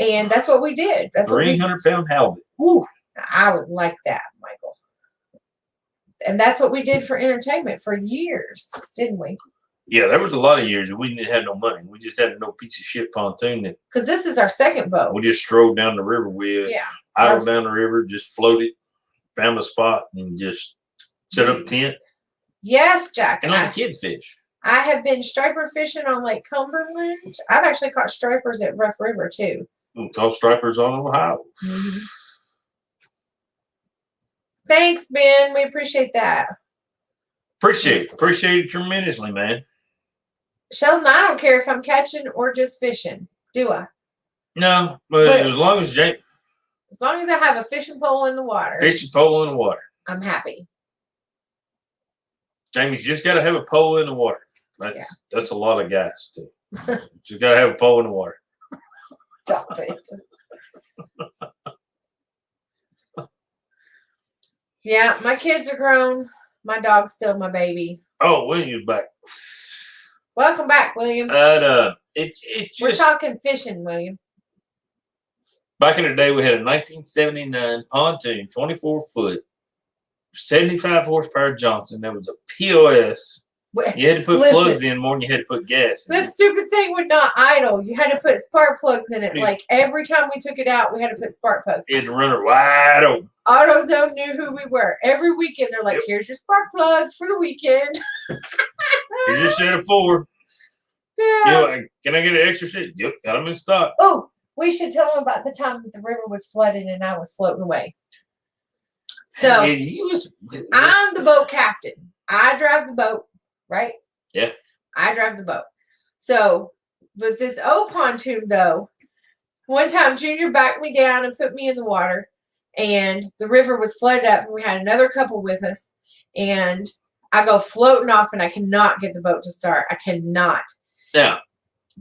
and that's what we did. That's 300-pound halibut. Woo. I would like that, Michael. And that's what we did for entertainment for years, didn't we? Yeah, there was a lot of years that we didn't have no money. We just had no piece of shit pontoon that Because this is our second boat. we just strolled down the river with. Yeah. Idled down the river, just floated, found a spot, and just set up a tent. Yes, Jack. And all the kids fish. I have been striper fishing on Lake Cumberland. I've actually caught stripers at Rough River, too. We caught stripers on Ohio. Mm-hmm. Thanks, Ben. We appreciate that. Appreciate it tremendously, man. Sheldon, I don't care if I'm catching or just fishing, do I? No, but as long as I have a fishing pole in the water. Fishing pole in the water. I'm happy. Jamie's just got to have a pole in the water. That's a lot of gas, too. Just got to have a pole in the water. Stop it. Yeah, my kids are grown. My dog's still my baby. Oh, William's back. Welcome back, William. It's just, we're talking fishing, William. Back in the day, we had a 1979 pontoon, 24-foot, 75 horsepower Johnson. That was a POS. You had to put plugs in more than you had to put gas in. That stupid thing would not idle. You had to put spark plugs in it. Like every time we took it out, we had to put spark plugs. You had to run her wide open. AutoZone knew who we were. Every weekend, they're like, here's your spark plugs for the weekend. Here's your set of 4. Yeah. Can I get an extra set? Yep, got them in stock. Oh, we should tell them about the time that the river was flooded and I was floating away. So, I'm the boat captain. I drive the boat, right? Yeah. I drive the boat. So, with this old pontoon, though, one time Junior backed me down and put me in the water, and the river was flooded up, and we had another couple with us, and I go floating off, and I cannot get the boat to start. I cannot. Now,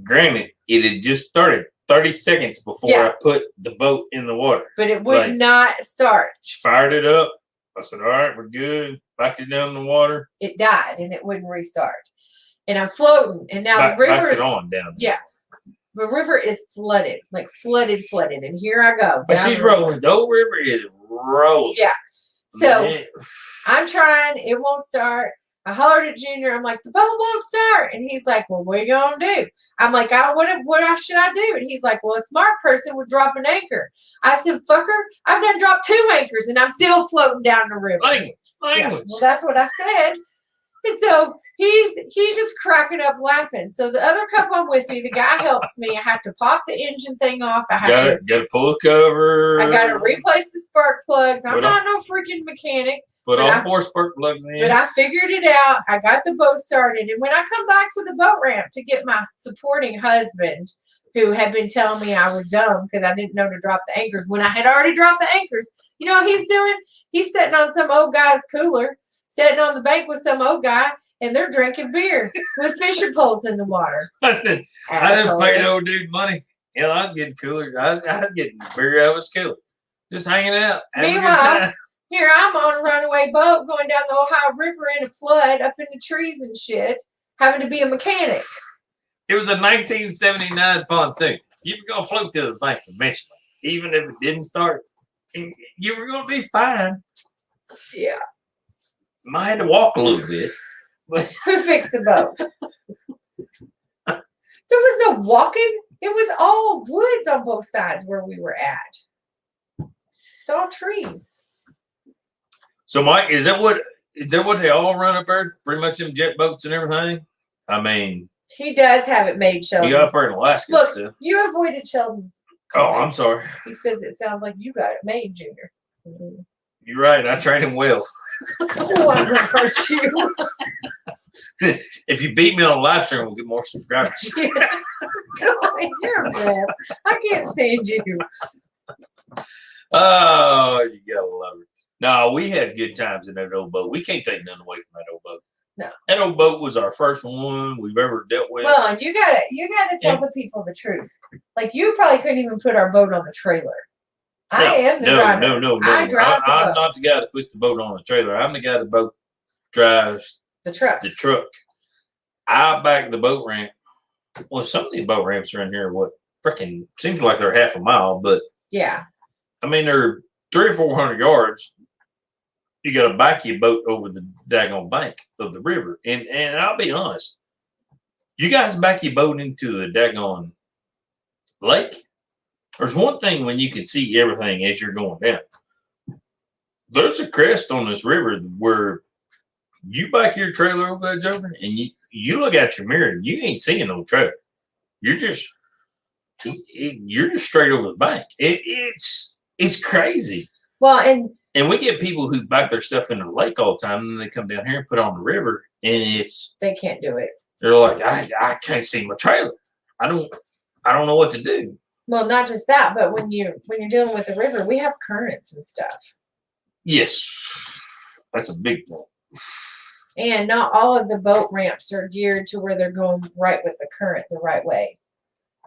granted, it had just started 30 seconds before I put the boat in the water. But it would not start. She fired it up. I said, all right, we're good. Backed it down in the water. It died, and it wouldn't restart. And I'm floating, and now the river is on down there. Yeah. The river is flooded, like flooded. And here I go. But she's rolling. The old river is rolling. Yeah. So I'm trying. It won't start. I hollered at Junior. I'm like, the boat won't start. And he's like, well, what are you going to do? I'm like, what should I do? And he's like, well, a smart person would drop an anchor. I said, fucker, I've done dropped 2 anchors and I'm still floating down the river. Language. Yeah. Well, that's what I said. And so he's just cracking up laughing. So the other couple I'm with me, the guy helps me. I have to pop the engine thing off. I have Gotta pull the cover. I gotta replace the spark plugs. I'm not no freaking mechanic. Put all 4 spark plugs in. But I figured it out. I got the boat started. And when I come back to the boat ramp to get my supporting husband, who had been telling me I was dumb because I didn't know to drop the anchors, when I had already dropped the anchors, you know what he's doing? He's sitting on some old guy's cooler, sitting on the bank with some old guy, and they're drinking beer with fishing poles in the water. I didn't pay no dude money. Hell, I was getting cooler. I was getting beer out of his cooler. Just hanging out. Meanwhile, here I'm on a runaway boat going down the Ohio River in a flood, up in the trees and shit, having to be a mechanic. It was a 1979 pontoon. You were going to float to the bank eventually. Even if it didn't start, you were going to be fine. Yeah. Might have to walk a little bit. But who fixed the boat? There was no walking. It was all woods on both sides where we were at. It's all trees. So, Mike, is that what they all run up there? Pretty much them jet boats and everything? I mean, he does have it made, Sheldon. You up there in Alaska Look, still. You avoided Sheldon's. Oh, I'm sorry. He says it sounds like you got it made, Junior. You're right. I train him well. Oh, I'm gonna hurt you. If you beat me on a live stream, we'll get more subscribers. Yeah. God, you're a mess. I can't stand you. Oh, you gotta love it. No, we had good times in that old boat. We can't take nothing away from that old boat. No. That old boat was our first one we've ever dealt with. Well, and you gotta tell the people the truth. Like you probably couldn't even put our boat on the trailer. I am the driver. No. I drive the boat. I'm not the guy that puts the boat on the trailer. I'm the guy that boat drives the truck. I back the boat ramp. Well, some of these boat ramps around here are what freaking seems like they're half a mile, but yeah. I mean they're 300 or 400 yards. You got to back your boat over the daggone bank of the river, and I'll be honest, you guys back your boat into a daggone lake. There's one thing when you can see everything as you're going down. There's a crest on this river where you back your trailer over that joker, and you look out your mirror, and you ain't seeing no trailer. You're just straight over the bank. It's crazy. Well, and we get people who back their stuff in the lake all the time, and then they come down here and put it on the river, and they can't do it. They're like, I can't see my trailer. I don't know what to do. Well, not just that, but when you're dealing with the river, we have currents and stuff. Yes, that's a big thing. And not all of the boat ramps are geared to where they're going right with the current the right way.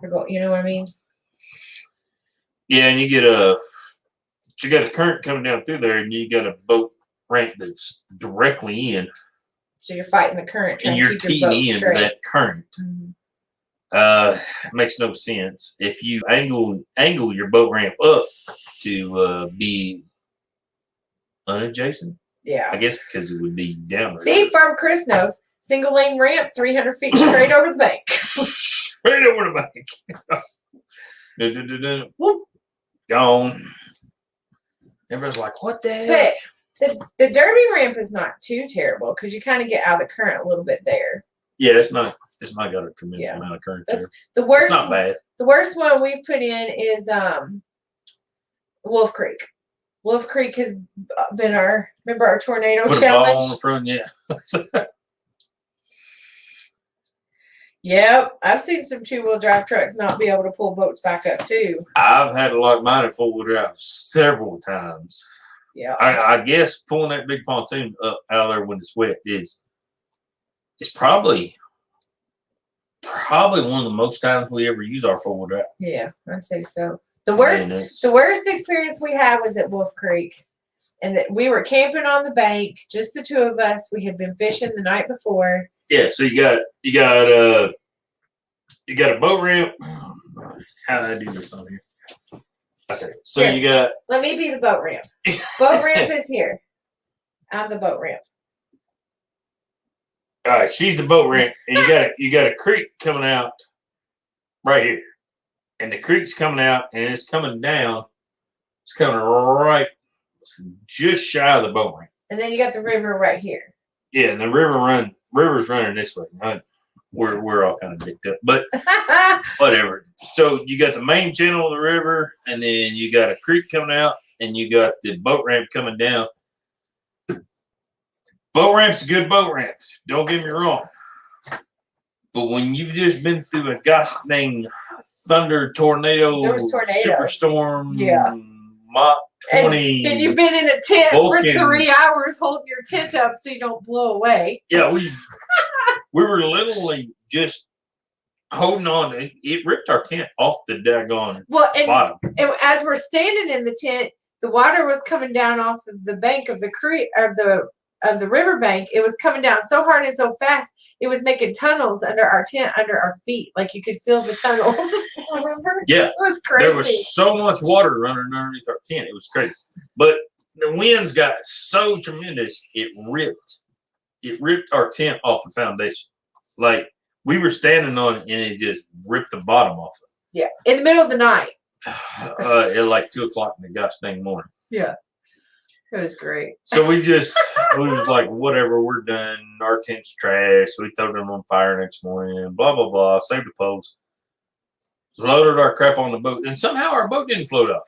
You know what I mean? Yeah, and you got a current coming down through there, and you got a boat ramp that's directly in. So you're fighting the current, and you're teeing into that current. Mm-hmm. Makes no sense. If you angle your boat ramp up to be unadjacent, yeah, I guess because it would be down. See, Farm Chris knows. Single lane ramp, 300 feet straight over the bank. Straight over the bank. Whoop, gone. Everybody's like, "What the heck?" But the derby ramp is not too terrible because you kind of get out of the current a little bit there. Yeah, it's not got a tremendous amount of current there. The worst. It's not bad. The worst one we've put in is Wolf Creek. Wolf Creek has been our tornado Put challenge. A ball on the front, yeah. Yep, I've seen some 2-wheel drive trucks not be able to pull boats back up too. I've had to lock mine in 4-wheel drive several times. Yeah, I guess pulling that big pontoon up out of there when it's wet is probably one of the most times we ever use our 4-wheel drive. Yeah, I'd say so. The worst experience we had was at Wolf Creek, and that we were camping on the bank, just the two of us. We had been fishing the night before. Yeah, so you got a boat ramp. How did I do this on here? I said so. Here, you got. Let me be the boat ramp. Boat ramp is here. I'm the boat ramp. All right, she's the boat ramp, and you got a creek coming out right here, and the creek's coming out, and it's coming down. It's coming right just shy of the boat ramp. And then you got the river right here. Yeah, and the river's running this way. We're all kind of dicked up, but whatever. So you got the main channel of the river, and then you got a creek coming out, and you got the boat ramp coming down. Boat ramp's a good boat ramp. Don't get me wrong. But when you've just been through a gosh dang thunder, tornado, superstorm, Mach 20. And you've been in a tent Vulcan. for 3 hours holding your tent up so you don't blow away. Yeah, we were literally just holding on. It ripped our tent off the daggone bottom. And as we're standing in the tent, the water was coming down off of the bank of the creek of the riverbank. It was coming down so hard and so fast, it was making tunnels under our tent, under our feet. Like you could feel the tunnels. Remember? Yeah. It was crazy. There was so much water running underneath our tent. It was crazy. But the winds got so tremendous, it ripped our tent off the foundation. Like we were standing on it and it just ripped the bottom off of it. Yeah. In the middle of the night. At like 2 o'clock in the gosh dang morning. Yeah. It was great. So we was like, whatever, we're done. Our tent's trash. We throw them on fire next morning. Blah, blah, blah. Saved the poles. Loaded our crap on the boat. And somehow our boat didn't float off.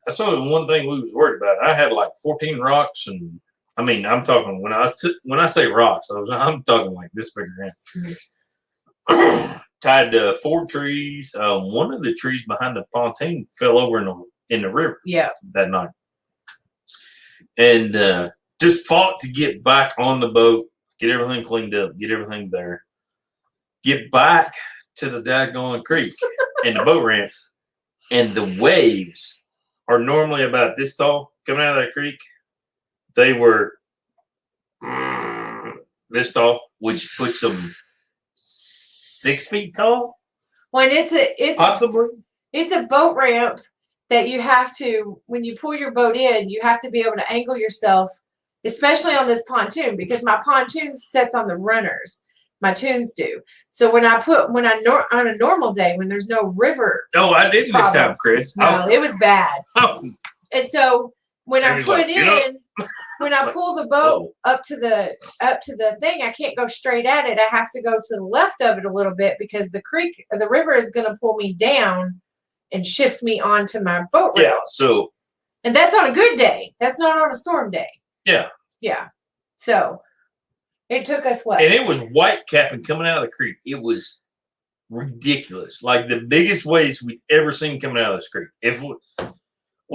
That's the one thing we was worried about. I had like 14 rocks. And I mean, I'm talking, when I say rocks, I'm talking like this big around. Tied to 4 trees. One of the trees behind the pontoon fell over in the river. Yeah. That night. And just fought to get back on the boat, get everything cleaned up, get everything there, get back to the daggone creek and the boat ramp. And the waves are normally about this tall coming out of that creek. They were this tall, which puts them 6 feet tall. When it's possibly it's a boat ramp that you have to, when you pull your boat in, you have to be able to angle yourself, especially on this pontoon, because my pontoon sets on the runners. My tunes do. So on a normal day when there's no river. No, I didn't this time, Chris. No, it was bad. And so when I put like, in, when I pull the boat up to the thing, I can't go straight at it. I have to go to the left of it a little bit because the river is going to pull me down and shift me onto my boat rail. Yeah, so. And that's on a good day. That's not on a storm day. Yeah. Yeah. So it took us what? And it was white capping coming out of the creek. It was ridiculous. Like the biggest waves we'd ever seen coming out of this creek.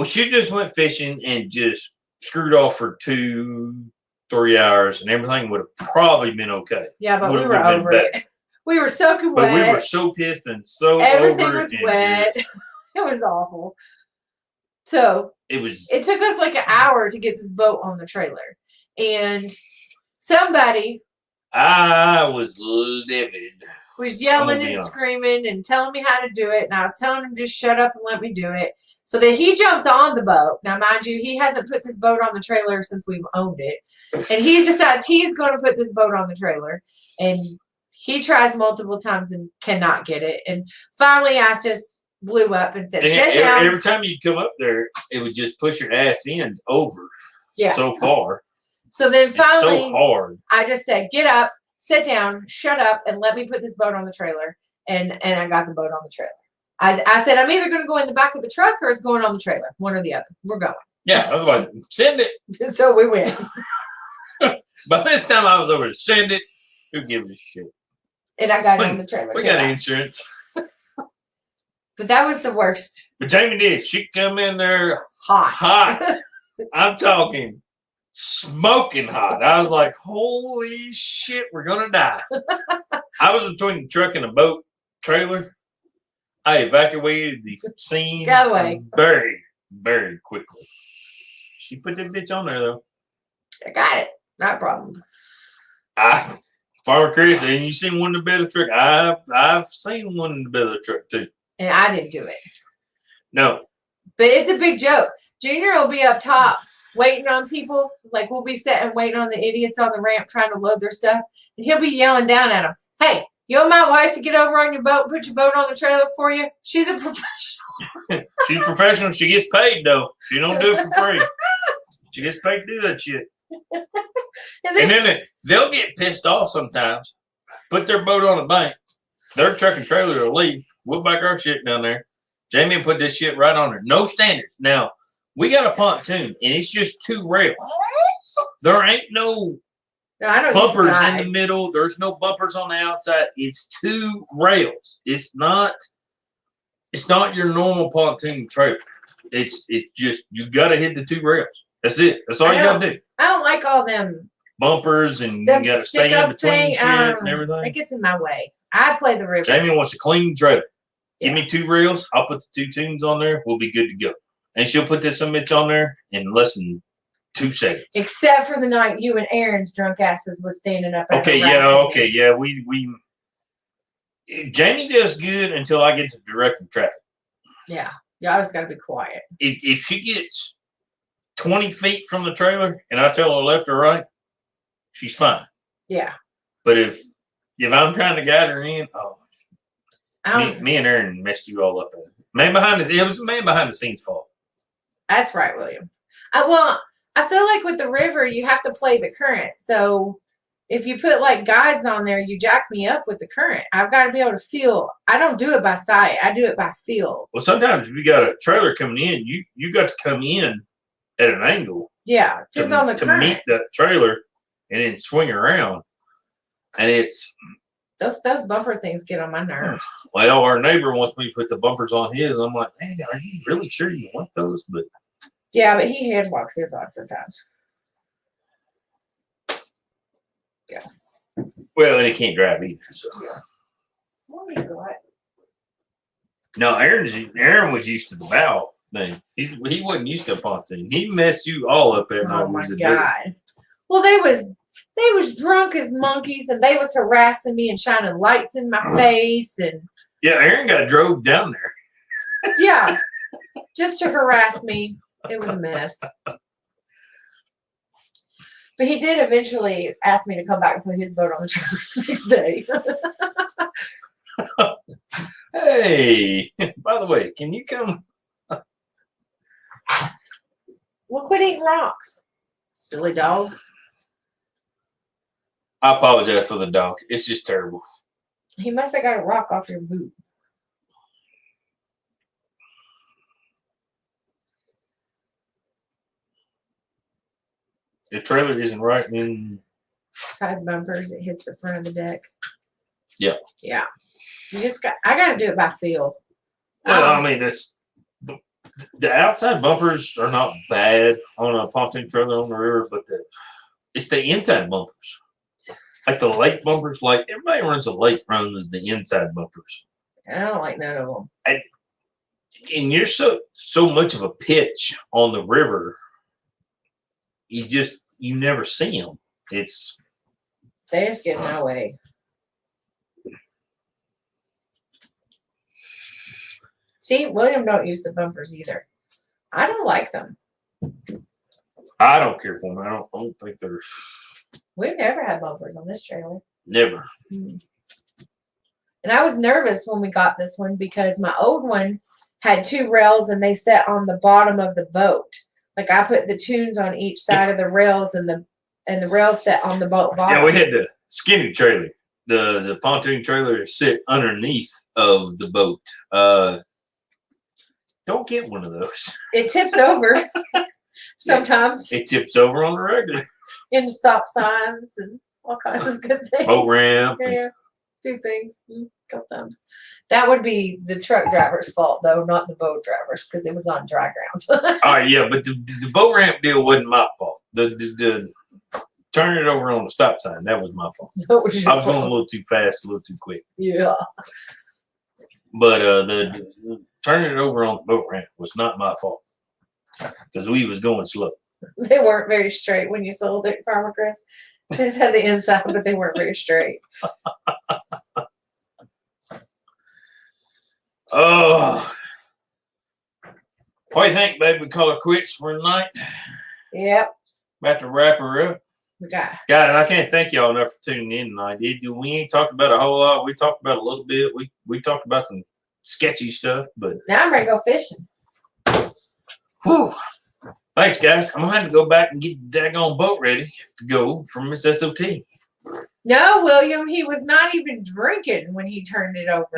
She just went fishing and just screwed off for 2-3 hours and everything would have probably been okay. Yeah, but we were over it. We were soaking wet. But we were so pissed and so everything over was wet. It was awful. So it took us like an hour to get this boat on the trailer. And somebody I was livid. Was yelling and screaming and telling me how to do it. And I was telling him just shut up and let me do it. So then he jumps on the boat. Now, mind you, he hasn't put this boat on the trailer since we've owned it. And he decides he's going to put this boat on the trailer. And he tries multiple times and cannot get it. And finally, I just blew up and said, sit down. Every time you come up there, it would just push your ass in over so far. So then finally, so hard. I just said, get up, sit down, shut up, and let me put this boat on the trailer. And I got the boat on the trailer. I said, I'm either going to go in the back of the truck or it's going on the trailer. One or the other. We're going. Yeah, I was like, send it. So we went. By this time, I was over to send it. Who gives a shit? And I got it on the trailer. We got insurance. But that was the worst. But Jamie did. She come in there hot. I'm talking smoking hot. I was like, holy shit, we're going to die. I was between the truck and the boat trailer. I evacuated the scene very, very quickly. She put that bitch on there, though. I got it. Not a problem. Farmer Chris, and you seen one in the bed of the truck. I've seen one in the bed of the truck, too. And I didn't do it. No. But it's a big joke. Junior will be up top waiting on people. Like, we'll be sitting waiting on the idiots on the ramp trying to load their stuff. And he'll be yelling down at them, hey, you want my wife to get over on your boat and put your boat on the trailer for you? She's a professional. She's a professional. She gets paid, though. She don't do it for free. She gets paid to do that shit. And then they'll get pissed off sometimes. Put their boat on the bank. Their truck and trailer will leave. We'll back our shit down there. Jamie put this shit right on there. No standards. Now, we got a pontoon, and it's just 2 rails. There ain't no bumpers in the middle. There's no bumpers on the outside. It's 2 rails. It's not your normal pontoon trailer. It's just, you got to hit the 2 rails. That's it. That's all you got to do. I don't like all them bumpers, and you got to stay in between shit and everything. It gets in my way. I play the river. Jamie wants a clean trailer. Give me 2 rails. I'll put the 2 tunes on there. We'll be good to go. And she'll put this image on there in less than 2 seconds. Except for the night you and Aaron's drunk asses was standing up. Okay, yeah. We Jamie does good until I get to directing traffic. Yeah. You always got to be quiet. If she gets 20 feet from the trailer and I tell her left or right, she's fine. Yeah. But if I'm trying to guide her in, me and Aaron messed you all up. It was a man behind the scenes fault. That's right, William. I feel like with the river, you have to play the current. So if you put like guides on there, you jack me up with the current. I've got to be able to feel. I don't do it by sight. I do it by feel. Well, sometimes if you got a trailer coming in, you got to come in at an angle. Yeah, depends on the current. To meet that trailer and then swing around. And it's... Those bumper things get on my nerves. Well, our neighbor wants me to put the bumpers on his. I'm like, man, are you really sure you want those? But yeah, but he hand walks his on sometimes. Yeah. Well, and he can't drive either. So. Yeah. No, Aaron was used to the bow thing. He wasn't used to a pontoon. He messed you all up that night. Oh my God. Well, they was drunk as monkeys, and they was harassing me and shining lights in my face, and yeah, Aaron got drove down there. Yeah, just to harass me. It was a mess. But he did eventually ask me to come back and put his boat on the trailer the next day. Hey, by the way, can you come? Well, quit eating rocks, silly dog. I apologize for the dog. It's just terrible. He must have got a rock off your boot. The trailer isn't right in side bumpers. It hits the front of the deck. Yeah. Yeah. I got to do it by feel. Well, I mean, the outside bumpers are not bad on a pontoon trailer on the river, but it's the inside bumpers. Like the lake bumpers, like everybody runs a lake runs the inside bumpers. I don't like none of them. And you're so much of a pitch on the river, you never see them. They just get in my way. See, William don't use the bumpers either. I don't like them. I don't care for them. I don't think they're. We've never had bumpers on this trailer. Never. And I was nervous when we got this one because my old one had 2 rails and they sat on the bottom of the boat. Like I put the tunes on each side of the rails and the rails sat on the boat bottom. Yeah, we had the skinny trailer. The pontoon trailer sit underneath of the boat. Don't get one of those. It tips over sometimes. It tips over on the regular. In stop signs and all kinds of good things. Boat ramp. Yeah, 2 things. A couple times. That would be the truck driver's fault, though, not the boat driver's, because it was on dry ground. All right, yeah, but the boat ramp deal wasn't my fault. The turning it over on the stop sign, that was my fault. I was going a little too fast, a little too quick. Yeah. But the turning it over on the boat ramp was not my fault because we was going slow. They weren't very straight when you sold it, Farmer Chris. They just had the inside, but they weren't very straight. Oh. What do you think, babe? We call her quits for the night? Yep. About to wrap her up. Guys, I can't thank y'all enough for tuning in tonight. We ain't talked about a whole lot. We talked about a little bit. We talked about some sketchy stuff, but now I'm ready to go fishing. Whew. Thanks, guys. I'm gonna have to go back and get the daggone boat ready to go from Miss S.O.T. No, William, he was not even drinking when he turned it over.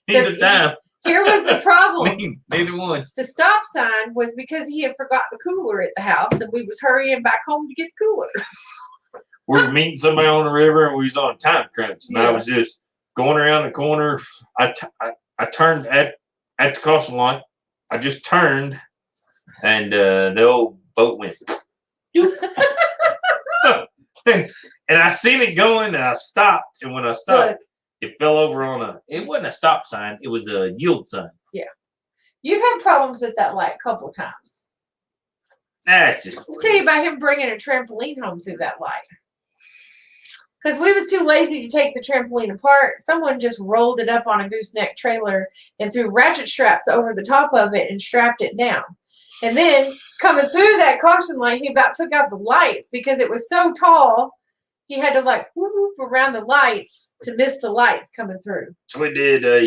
Neither time. Here was the problem. Neither one. The stop sign was because he had forgot the cooler at the house, and we was hurrying back home to get the cooler. We were meeting somebody on the river, and we was on a time crunch, and I was just going around the corner. I turned at the caution light. I just turned, and the old boat went. And I seen it going, and I stopped. And when I stopped, it fell over on it wasn't a stop sign. It was a yield sign. Yeah. You've had problems at that light a couple times. That's just I'll tell you about him bringing a trampoline home through that light. Because we was too lazy to take the trampoline apart. Someone just rolled it up on a gooseneck trailer and threw ratchet straps over the top of it and strapped it down. And then coming through that caution light, he about took out the lights because it was so tall. He had to like whoop, whoop around the lights to miss the lights coming through. So we did a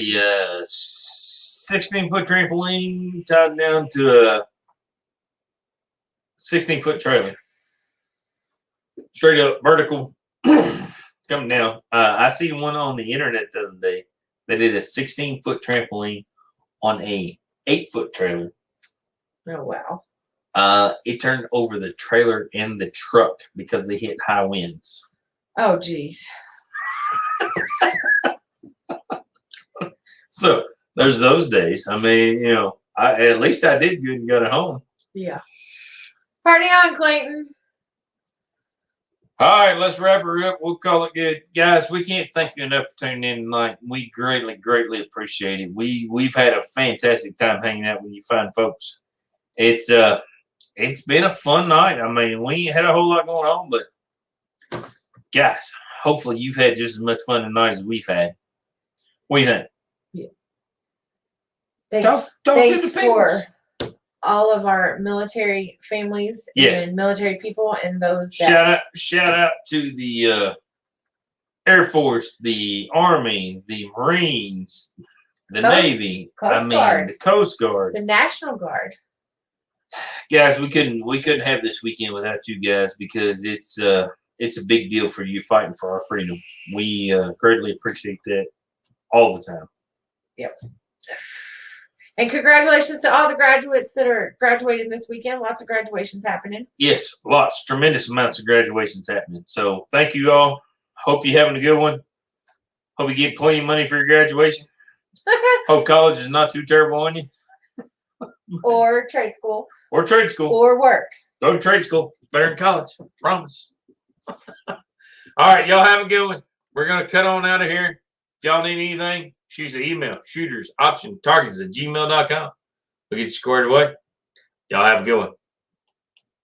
16-foot trampoline tied down to a 16-foot trailer. Straight up vertical coming down. I seen one on the internet the other day. They did a 16-foot trampoline on a 8-foot trailer. Oh, wow. It turned over the trailer and the truck because they hit high winds. Oh, geez. So there's those days. I mean, you know, at least I did good and got it home. Yeah. Party on, Clayton. All right, let's wrap her up. We'll call it good. Guys, we can't thank you enough for tuning in tonight. We greatly, greatly appreciate it. We've had a fantastic time hanging out with you fine folks. It's been a fun night. I mean, we ain't had a whole lot going on, but guys, hopefully you've had just as much fun tonight as we've had. What do you think? Yeah. Thanks, Talk thanks to the for all of our military families and military people and those that shout out to the Air Force, the Army, the Marines, the Navy, Coast Guard, the Coast Guard, the National Guard. Guys, we couldn't have this weekend without you guys because it's a big deal for you fighting for our freedom. We greatly appreciate that all the time. Yep. And congratulations to all the graduates that are graduating this weekend. Lots of graduations happening. Yes, lots, tremendous amounts of graduations happening. So thank you all. Hope you're having a good one. Hope you get plenty of money for your graduation. Hope college is not too terrible on you. Or trade school. Or trade school. Or work. Go to trade school. Better than college. Promise. All right, y'all have a good one. We're going to cut on out of here. If y'all need anything, shoot us an email. Shootersoptiontargets@gmail.com. We'll get you squared away. Y'all have a good one.